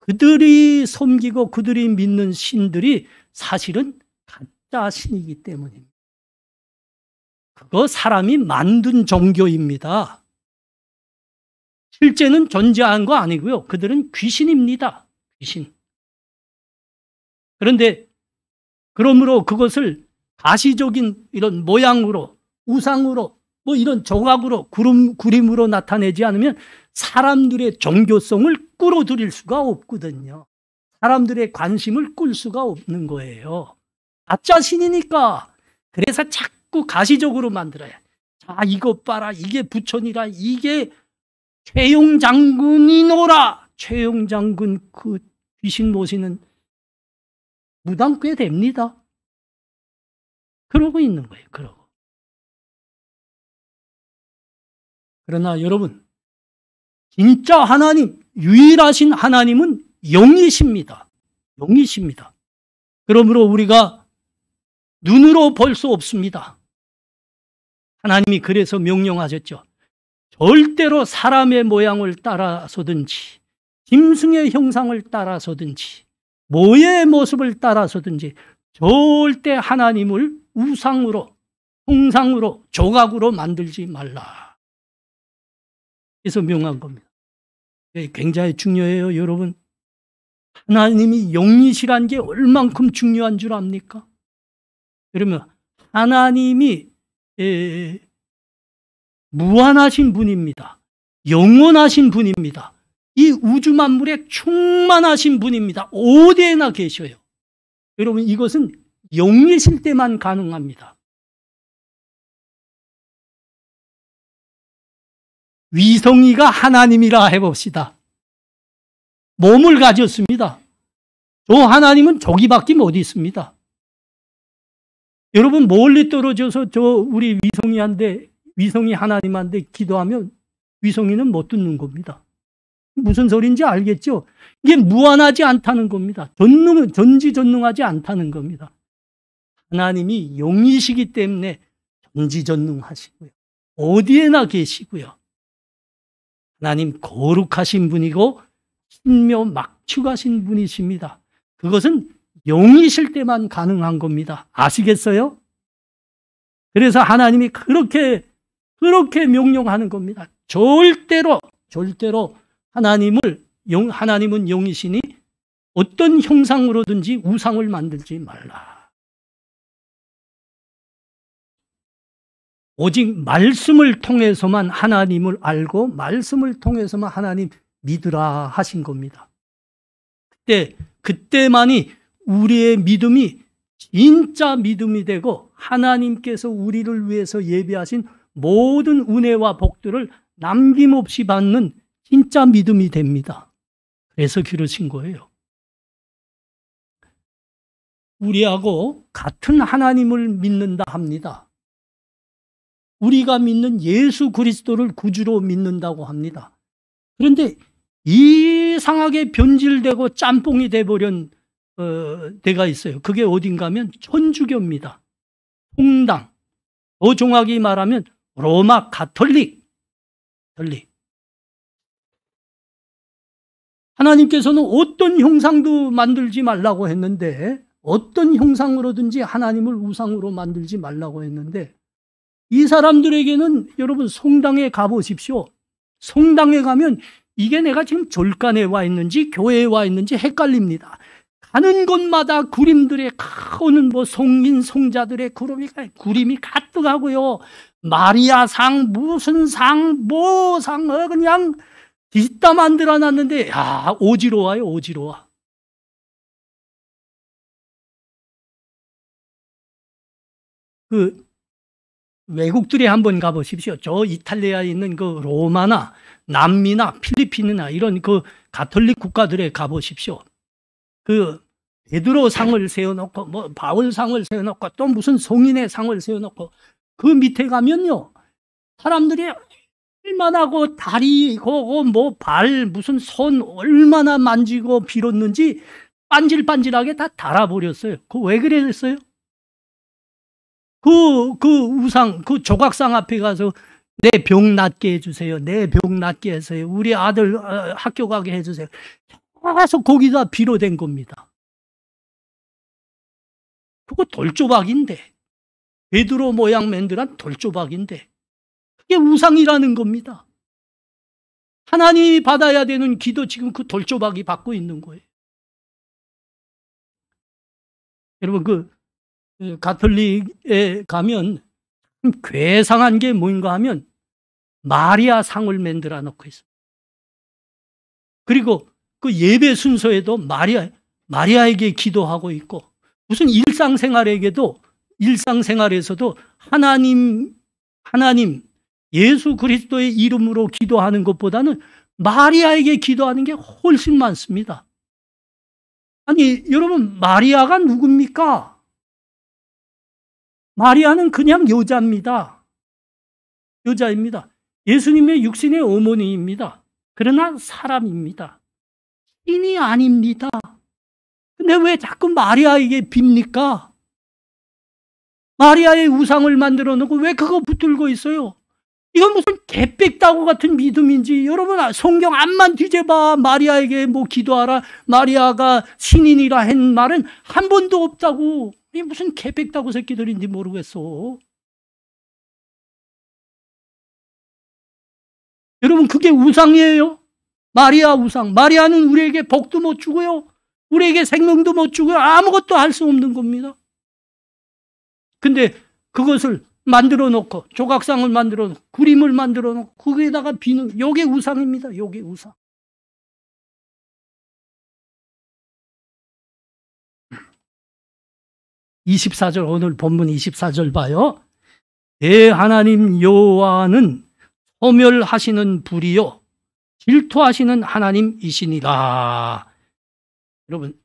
그들이 섬기고 그들이 믿는 신들이 사실은 가짜 신이기 때문입니다. 그거 사람이 만든 종교입니다. 실제는 존재한 거 아니고요. 그들은 귀신입니다. 귀신. 그런데 그러므로 그것을 가시적인 이런 모양으로, 우상으로, 이런 조각으로, 그림으로 나타내지 않으면 사람들의 종교성을 끌어들일 수가 없거든요. 사람들의 관심을 끌 수가 없는 거예요. 가짜 신이니까. 그래서 자꾸 가시적으로 만들어야. 자, 이것 봐라, 이게 부처니라, 이게 최용 장군이노라. 최용 장군 그 귀신 모시는 무당 꽤 됩니다. 그러고 있는 거예요. 그러고. 그러나 여러분, 진짜 하나님, 유일하신 하나님은 영이십니다. 영이십니다. 그러므로 우리가 눈으로 볼 수 없습니다. 하나님이 그래서 명령하셨죠. 절대로 사람의 모양을 따라서든지 짐승의 형상을 따라서든지 모의 모습을 따라서든지 절대 하나님을 우상으로, 형상으로, 조각으로 만들지 말라. 그래서 명한 겁니다. 굉장히 중요해요, 여러분. 하나님이 영이시란 게 얼만큼 중요한 줄 압니까? 그러면 하나님이 무한하신 분입니다. 영원하신 분입니다. 이 우주 만물에 충만하신 분입니다. 어디에나 계셔요. 여러분, 이것은 영이실 때만 가능합니다. 위성이가 하나님이라 해봅시다. 몸을 가졌습니다. 저 하나님은 저기밖에 못 있습니다. 여러분, 멀리 떨어져서 우리 위성이 하나님한테 기도하면 위성이는 못 듣는 겁니다. 무슨 소리인지 알겠죠? 이게 무한하지 않다는 겁니다. 전지전능하지 않다는 겁니다. 하나님이 영이시기 때문에 전지전능하시고요. 어디에나 계시고요. 하나님 거룩하신 분이고 신묘막측하신 분이십니다. 그것은 영이실 때만 가능한 겁니다. 아시겠어요? 그래서 하나님이 그렇게 명령하는 겁니다. 절대로 하나님은 영이시니 어떤 형상으로든지 우상을 만들지 말라. 오직 말씀을 통해서만 하나님을 알고 말씀을 통해서만 하나님 믿으라 하신 겁니다. 그때만이 우리의 믿음이 진짜 믿음이 되고 하나님께서 우리를 위해서 예비하신 모든 은혜와 복들을 남김없이 받는 진짜 믿음이 됩니다. 그래서 그러신 거예요. 우리하고 같은 하나님을 믿는다 합니다. 우리가 믿는 예수 그리스도를 구주로 믿는다고 합니다. 그런데 이상하게 변질되고 짬뽕이 돼버린 데가 있어요. 그게 어딘가 하면 천주교입니다. 통당, 더 정확히 말하면 로마 가톨릭. 하나님께서는 어떤 형상도 만들지 말라고 했는데, 어떤 형상으로든지 하나님을 우상으로 만들지 말라고 했는데, 이 사람들에게는 여러분 성당에 가보십시오. 성당에 가면 이게 내가 지금 절간에 와 있는지 교회에 와 있는지 헷갈립니다. 가는 곳마다 그림들의 오는 성인 성자들의 그림이 가득하고요. 마리아 상, 무슨 상, 뭐 상, 그냥 뒤다 만들어 놨는데, 야, 오지러워요, 오지러워. 외국들이 한번 가보십시오. 저 이탈리아에 있는 그 로마나 남미나 필리핀이나 이런 그 가톨릭 국가들에 가보십시오. 베드로 상을 세워놓고 바울 상을 세워놓고 또 무슨 성인의 상을 세워놓고 그 밑에 가면요, 사람들이 얼마나 다리고 발 무슨 손 얼마나 만지고 빌었는지 반질반질하게 다 달아버렸어요. 왜 그랬어요? 우상, 조각상 앞에 가서 내 병 낫게 해주세요. 내 병 낫게 해주세요. 우리 아들 학교 가게 해주세요. 계속 거기다 빌어댄 겁니다. 그거 돌조박인데, 베드로 모양 만들한 돌조박인데, 그게 우상이라는 겁니다. 하나님이 받아야 되는 기도 지금 그 돌조박이 받고 있는 거예요. 여러분, 가톨릭에 가면 괴상한 게 뭔가 하면 마리아 상을 만들어 놓고 있어요. 그리고 그 예배 순서에도 마리아에게 기도하고 있고, 무슨 일상생활에서도 하나님 예수 그리스도의 이름으로 기도하는 것보다는 마리아에게 기도하는 게 훨씬 많습니다. 아니, 여러분, 마리아가 누굽니까? 마리아는 그냥 여자입니다. 예수님의 육신의 어머니입니다. 그러나 사람입니다. 신이 아닙니다. 근데 왜 자꾸 마리아에게 빕니까? 마리아의 우상을 만들어 놓고 왜 그거 붙들고 있어요? 이건 무슨 개빽다구 같은 믿음인지. 여러분 성경 앞만 뒤져봐. 마리아에게 뭐 기도하라, 마리아가 신인이라 한 말은 한 번도 없다고. 이게 무슨 개빽다구 새끼들인지 모르겠어. 여러분 그게 우상이에요? 마리아 우상. 마리아는 우리에게 복도 못 주고요, 우리에게 생명도 못 주고요, 아무것도 할 수 없는 겁니다. 근데 그것을 만들어 놓고, 조각상을 만들어 놓고, 그림을 만들어 놓고, 거기에다가 비는, 요게 우상입니다. 요게 우상. (24절) 오늘 본문 24절 봐요. 내 하나님 여호와는 소멸하시는 불이요 질투하시는 하나님이시니라. 여러분,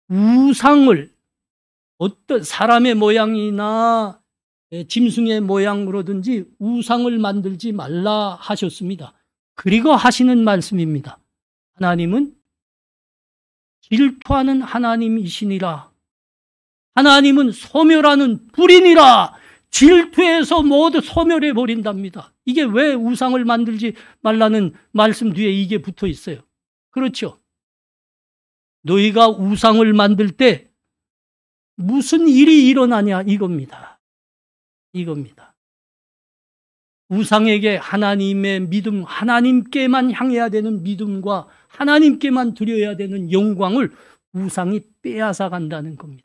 우상을 어떤 사람의 모양이나 짐승의 모양으로든지 우상을 만들지 말라 하셨습니다. 그리고 하시는 말씀입니다. 하나님은 질투하는 하나님이시니라. 하나님은 소멸하는 불이니라. 질투해서 모두 소멸해 버린답니다. 이게 왜 우상을 만들지 말라는 말씀 뒤에 이게 붙어 있어요? 그렇죠. 너희가 우상을 만들 때 무슨 일이 일어나냐 이겁니다. 이겁니다. 우상에게 하나님의 믿음, 하나님께만 향해야 되는 믿음과 하나님께만 드려야 되는 영광을 우상이 빼앗아 간다는 겁니다.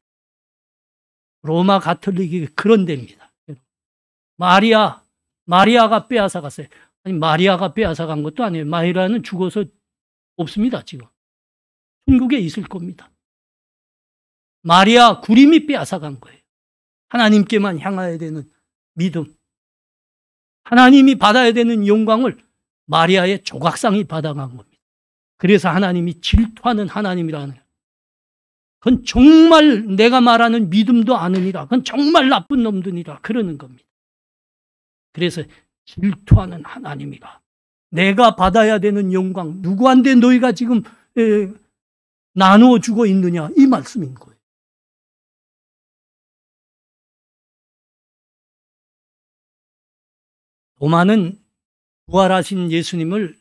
로마 가톨릭이 그런 데입니다. 마리아가 빼앗아 갔어요. 아니, 마리아가 빼앗아 간 것도 아니에요. 마리아는 죽어서 없습니다, 지금. 천국에 있을 겁니다. 마리아 구림이 빼앗아 간 거예요. 하나님께만 향해야 되는 믿음, 하나님이 받아야 되는 영광을 마리아의 조각상이 받아간 겁니다. 그래서 하나님이 질투하는 하나님이라는 거예요. 그건 정말 내가 말하는 믿음도 아니니라. 그건 정말 나쁜 놈들이라. 그러는 겁니다. 그래서 질투하는 하나님이라. 내가 받아야 되는 영광, 누구한테 너희가 지금 나누어 주고 있느냐, 이 말씀인 거예요. 도마는 부활하신 예수님을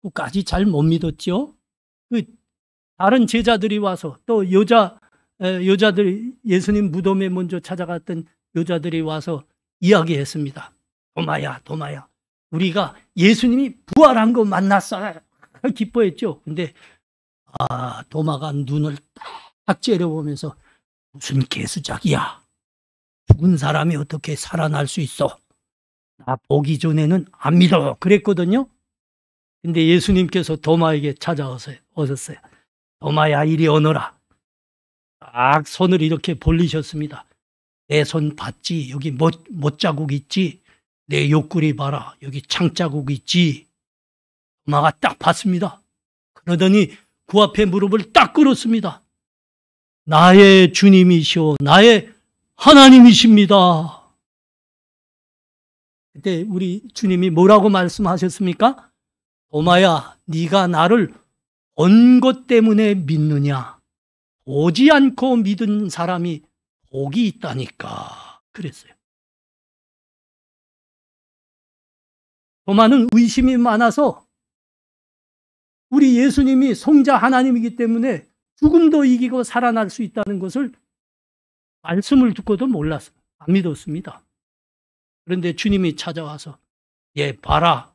끝까지 잘 못 믿었죠. 다른 제자들이 와서, 또 여자들이, 예수님 무덤에 먼저 찾아갔던 여자들이 와서 이야기했습니다. 도마야, 우리가 예수님이 부활한 거 만났어. 기뻐했죠. 근데 도마가 눈을 딱 째려보면서, 무슨 개수작이야. 죽은 사람이 어떻게 살아날 수 있어? 나 보기 전에는 안 믿어. 그랬거든요. 근데 예수님께서 도마에게 오셨어요. 도마야, 이리 오너라. 딱 손을 이렇게 벌리셨습니다. 내 손 봤지? 여기 못자국 있지? 내 옆구리 봐라. 여기 창자국 있지? 도마가 딱 봤습니다. 그러더니 그 앞에 무릎을 딱 꿇었습니다. 나의 주님이시오, 나의 하나님이십니다. 그때 우리 주님이 뭐라고 말씀하셨습니까? 도마야, 네가 나를 본 것 때문에 믿느냐? 보지 않고 믿은 사람이 복이 있다니까. 그랬어요. 도마는 의심이 많아서 우리 예수님이 성자 하나님이기 때문에 죽음도 이기고 살아날 수 있다는 것을 말씀을 듣고도 몰랐어요. 안 믿었습니다. 그런데 주님이 찾아와서, 얘 봐라.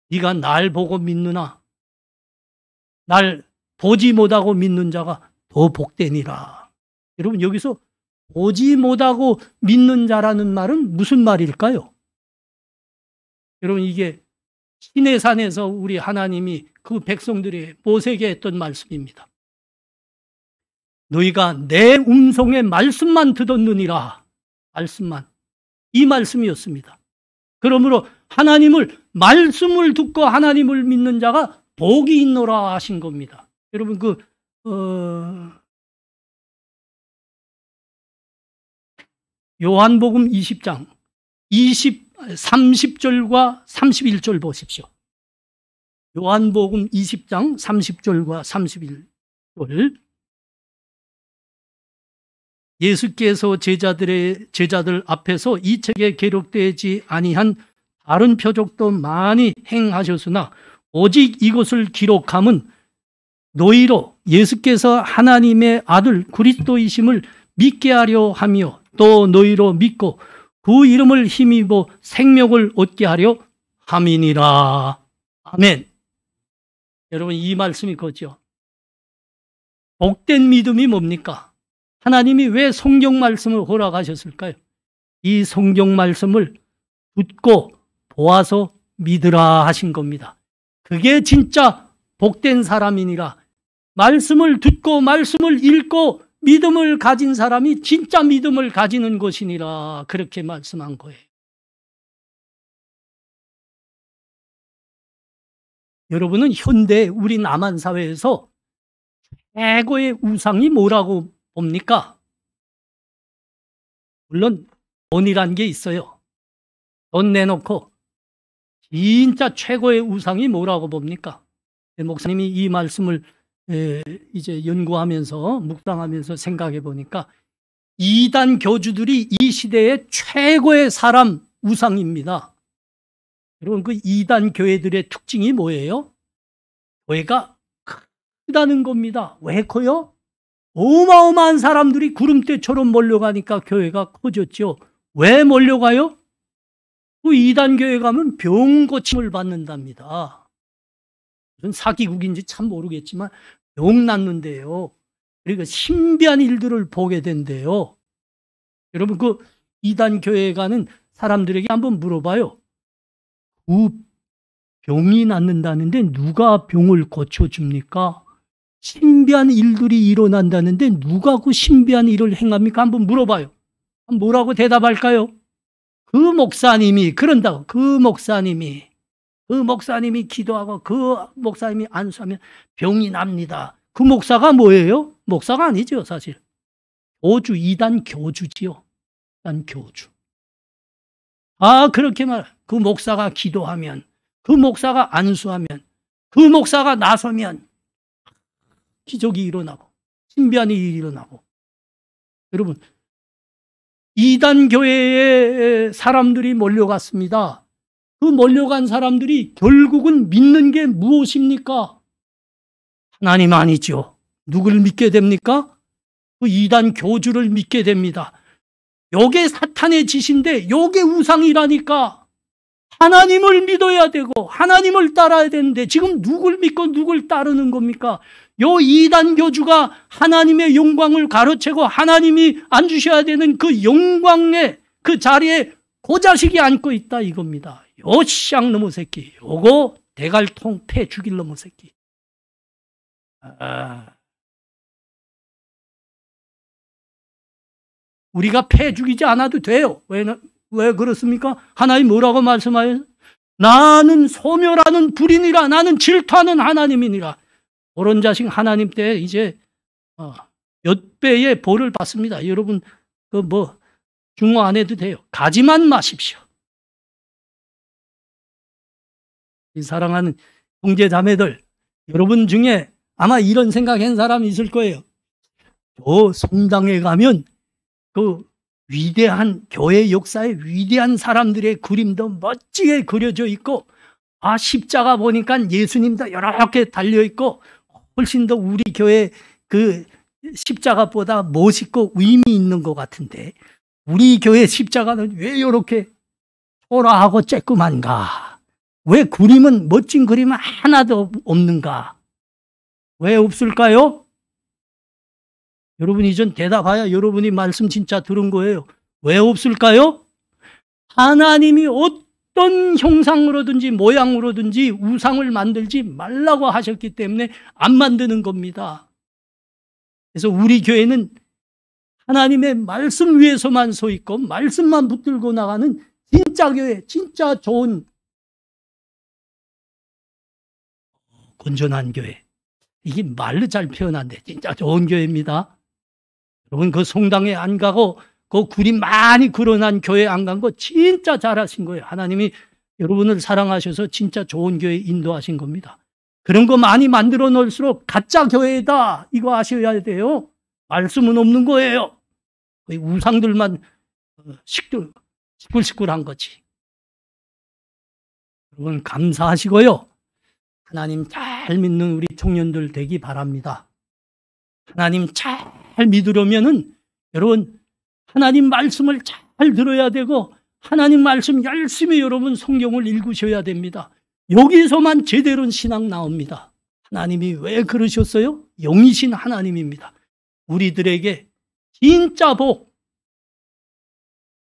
네가 날 보고 믿느나 날 보지 못하고 믿는 자가 더 복되니라. 여러분, 여기서 보지 못하고 믿는 자라는 말은 무슨 말일까요? 여러분, 이게 시내산에서 우리 하나님이 그 백성들이 모세에게 했던 말씀입니다. 너희가 내 음성의 말씀만 듣었느니라. 말씀만. 이 말씀이었습니다. 그러므로 하나님을, 말씀을 듣고 하나님을 믿는 자가 복이 있노라 하신 겁니다. 여러분, 요한복음 20장 30절과 31절 보십시오. 요한복음 20장 30절과 31절. 예수께서 제자들 앞에서 이 책에 기록되지 아니한 다른 표적도 많이 행하셨으나 오직 이것을 기록함은 너희로 예수께서 하나님의 아들 그리스도이심을 믿게 하려 하며 또 너희로 믿고 그 이름을 힘입어 생명을 얻게 하려 함이니라. 아멘. 여러분, 이 말씀이 그거죠. 복된 믿음이 뭡니까? 하나님이 왜 성경 말씀을 허락하셨을까요? 이 성경 말씀을 듣고 보아서 믿으라 하신 겁니다. 그게 진짜 복된 사람이니라. 말씀을 듣고 말씀을 읽고 믿음을 가진 사람이 진짜 믿음을 가지는 것이니라. 그렇게 말씀한 거예요. 여러분은 현대 우리 남한 사회에서 최고의 우상이 뭐라고 봅니까? 물론 돈이란 게 있어요. 돈 내놓고 진짜 최고의 우상이 뭐라고 봅니까? 목사님이 이 말씀을 이제 연구하면서 묵상하면서 생각해 보니까 이단 교주들이 이 시대의 최고의 사람 우상입니다. 여러분, 그 이단 교회들의 특징이 뭐예요? 교회가 크다는 겁니다. 왜 커요? 어마어마한 사람들이 구름대처럼 몰려가니까 교회가 커졌죠. 왜 몰려가요? 그 이단 교회 가면 병 고침을 받는답니다. 무슨 사기국인지 참 모르겠지만 병 낫는데요. 그리고 신비한 일들을 보게 된대요. 여러분, 그 이단 교회에 가는 사람들에게 한번 물어봐요. 그 병이 낫는다는데 누가 병을 고쳐줍니까? 신비한 일들이 일어난다는데 누가 그 신비한 일을 행합니까? 한번 물어봐요. 뭐라고 대답할까요? 그 목사님이 그런다고. 그 목사님이 기도하고 그 목사님이 안수하면 병이 납니다. 그 목사가 뭐예요? 목사가 아니죠, 사실. 교주, 이단 교주지요. 이단 교주. 그렇게 말해. 그 목사가 기도하면, 그 목사가 안수하면, 그 목사가 나서면 기적이 일어나고 신비한 일이 일어나고. 여러분, 이단 교회에 사람들이 몰려갔습니다. 그 몰려간 사람들이 결국은 믿는 게 무엇입니까? 하나님 아니죠. 누구를 믿게 됩니까? 그 이단 교주를 믿게 됩니다. 요게 사탄의 짓인데 요게 우상이라니까. 하나님을 믿어야 되고 하나님을 따라야 되는데 지금 누굴 믿고 누굴 따르는 겁니까? 요 이단 교주가 하나님의 영광을 가로채고 하나님이 앉으셔야 되는 그 영광의 그 자리에 그 자식이 앉고 있다 이겁니다. 요 쌍놈의 새끼, 요거 대갈통 패 죽일 놈의 새끼. 우리가 패 죽이지 않아도 돼요. 왜 그렇습니까? 하나님 뭐라고 말씀하여요? 나는 소멸하는 불이니라. 나는 질투하는 하나님이니라. 그런 자식 하나님 때 이제 몇 배의 벌을 받습니다. 여러분 중호 안 해도 돼요. 가지만 마십시오. 이 사랑하는 형제 자매들, 여러분 중에 아마 이런 생각한 사람이 있을 거예요. 성당에 가면 그 위대한 교회 역사의 위대한 사람들의 그림도 멋지게 그려져 있고, 십자가 보니까 예수님도 이렇게 달려 있고 훨씬 더 우리 교회 그 십자가보다 멋있고 의미 있는 것 같은데 우리 교회 십자가는 왜 이렇게 초라하고 쬐끄만가? 왜 그림은 멋진 그림은 하나도 없는가? 왜 없을까요? 여러분이 좀 대답해야 여러분이 말씀 진짜 들은 거예요. 왜 없을까요? 하나님이 어떤 형상으로든지 모양으로든지 우상을 만들지 말라고 하셨기 때문에 안 만드는 겁니다. 그래서 우리 교회는 하나님의 말씀 위에서만 서 있고 말씀만 붙들고 나가는 진짜 교회, 진짜 좋은 건전한 교회. 이게 말로 잘 표현한데 진짜 좋은 교회입니다. 여러분 그 성당에 안 가고 그 그림 많이 그려난 교회 안 간 거 진짜 잘하신 거예요. 하나님이 여러분을 사랑하셔서 진짜 좋은 교회 인도하신 겁니다. 그런 거 많이 만들어 놓을수록 가짜 교회다. 이거 아셔야 돼요. 말씀은 없는 거예요. 거의 우상들만 시끌시끌한 거지. 여러분 감사하시고요. 하나님 잘 믿는 우리 청년들 되기 바랍니다. 하나님 잘 믿으려면은 여러분 하나님 말씀을 잘 들어야 되고 하나님 말씀 열심히 여러분 성경을 읽으셔야 됩니다. 여기서만 제대로 신앙 나옵니다. 하나님이 왜 그러셨어요? 영이신 하나님입니다. 우리들에게 진짜 복,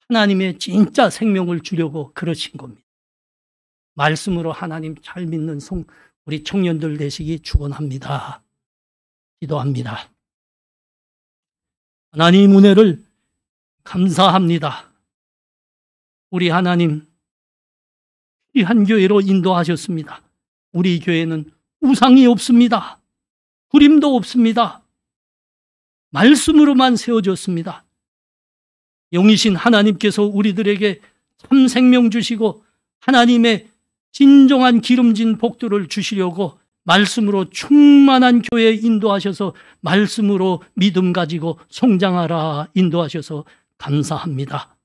하나님의 진짜 생명을 주려고 그러신 겁니다. 말씀으로 하나님 잘 믿는 우리 청년들 되시기 축원합니다. 기도합니다. 하나님 은혜를 감사합니다. 우리 하나님 귀한 교회로 인도하셨습니다. 우리 교회는 우상이 없습니다. 구림도 없습니다. 말씀으로만 세워졌습니다. 영이신 하나님께서 우리들에게 참 생명 주시고 하나님의 진정한 기름진 복들을 주시려고 말씀으로 충만한 교회에 인도하셔서 말씀으로 믿음 가지고 성장하라 인도하셔서 감사합니다.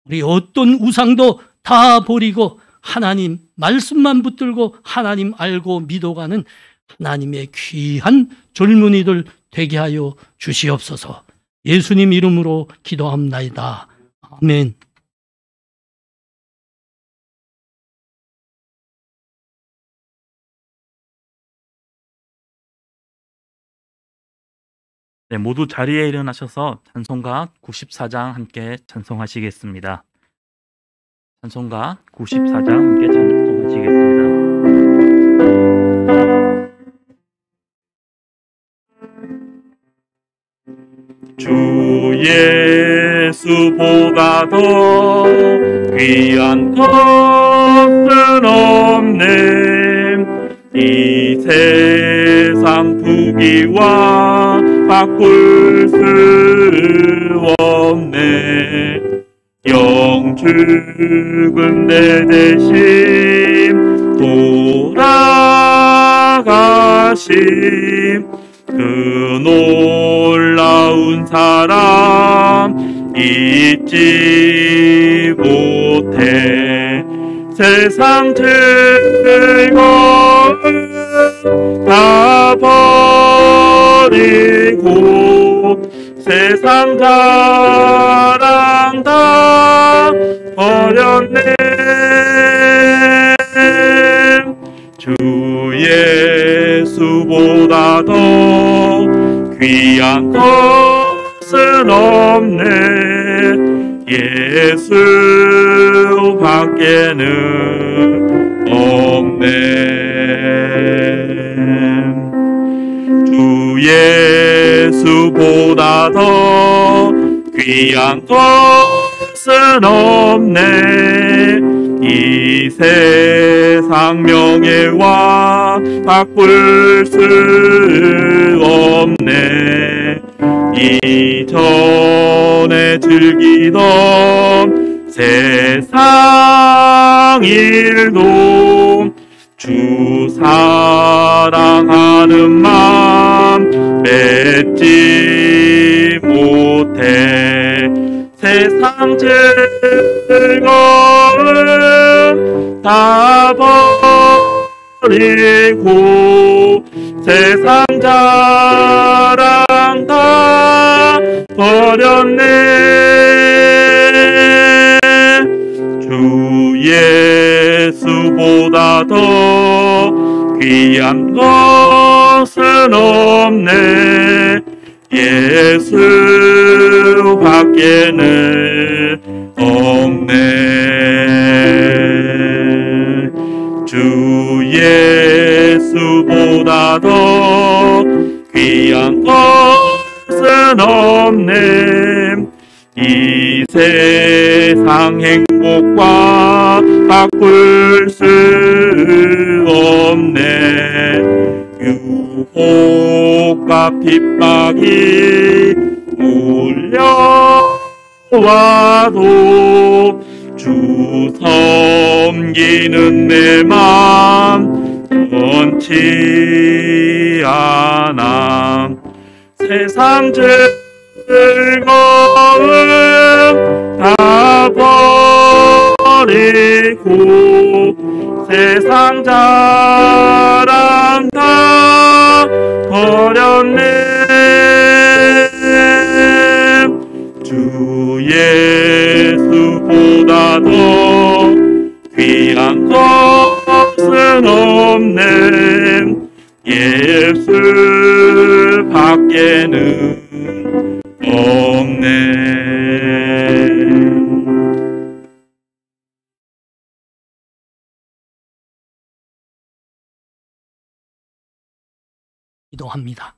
우리 어떤 우상도 다 버리고 하나님 말씀만 붙들고 하나님 알고 믿어가는 하나님의 귀한 젊은이들 되게 하여 주시옵소서. 예수님 이름으로 기도합나이다. 아멘. 네, 모두 자리에 일어나셔서 찬송가 94장 함께 찬송하시겠습니다. 찬송가 94장 함께 찬송하시겠습니다. 주 예수보다 더 귀한 것은 없네. 이 세상 부귀와 바꿀 수 없네. 영죽은 내 대신 돌아가심 그 놀라운 사랑 잊지 못해. 세상 즐거움 다 버리고 세상 자랑 다 버렸네. 주 예수보다 더 귀한 것은 없네. 예수 밖에는 없네. 주 예수보다 더 귀한 것은 없네. 이 세상 명예와 바꿀 수 없네. 이전에 즐기던 세상 일도 주 사랑하는 마음 맺지 못해. 세상 즐거움 다 버리고 세상 자랑 다 버렸네. 주 예수보다 더 귀한 것은 없네. 예수 밖에는 없네. 주 예수보다 더 귀한 것은 없네. 이 세상 행복과 바꿀 수 없네. 유혹과 핍박이 몰려와도 주 섬기는 내 맘 좋지 않아. 세상 즐거움 다 버리고 세상 자랑 다 버렸네. 주 예수보다 더 귀한 것은 없네. 예수 밖에는 없네. 기도합니다.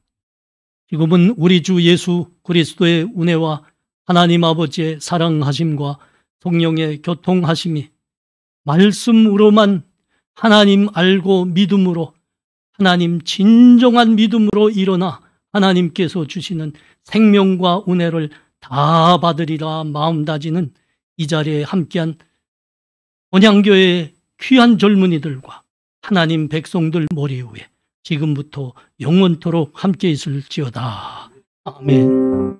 지금은 우리 주 예수 그리스도의 은혜와 하나님 아버지의 사랑하심과 성령의 교통하심이 말씀으로만 하나님 알고 믿음으로, 하나님 진정한 믿음으로 일어나 하나님께서 주시는 생명과 은혜를 다 받으리라 마음 다지는 이 자리에 함께한 언양교회의 귀한 젊은이들과 하나님 백성들 머리 위에 지금부터 영원토록 함께 있을지어다. 아멘.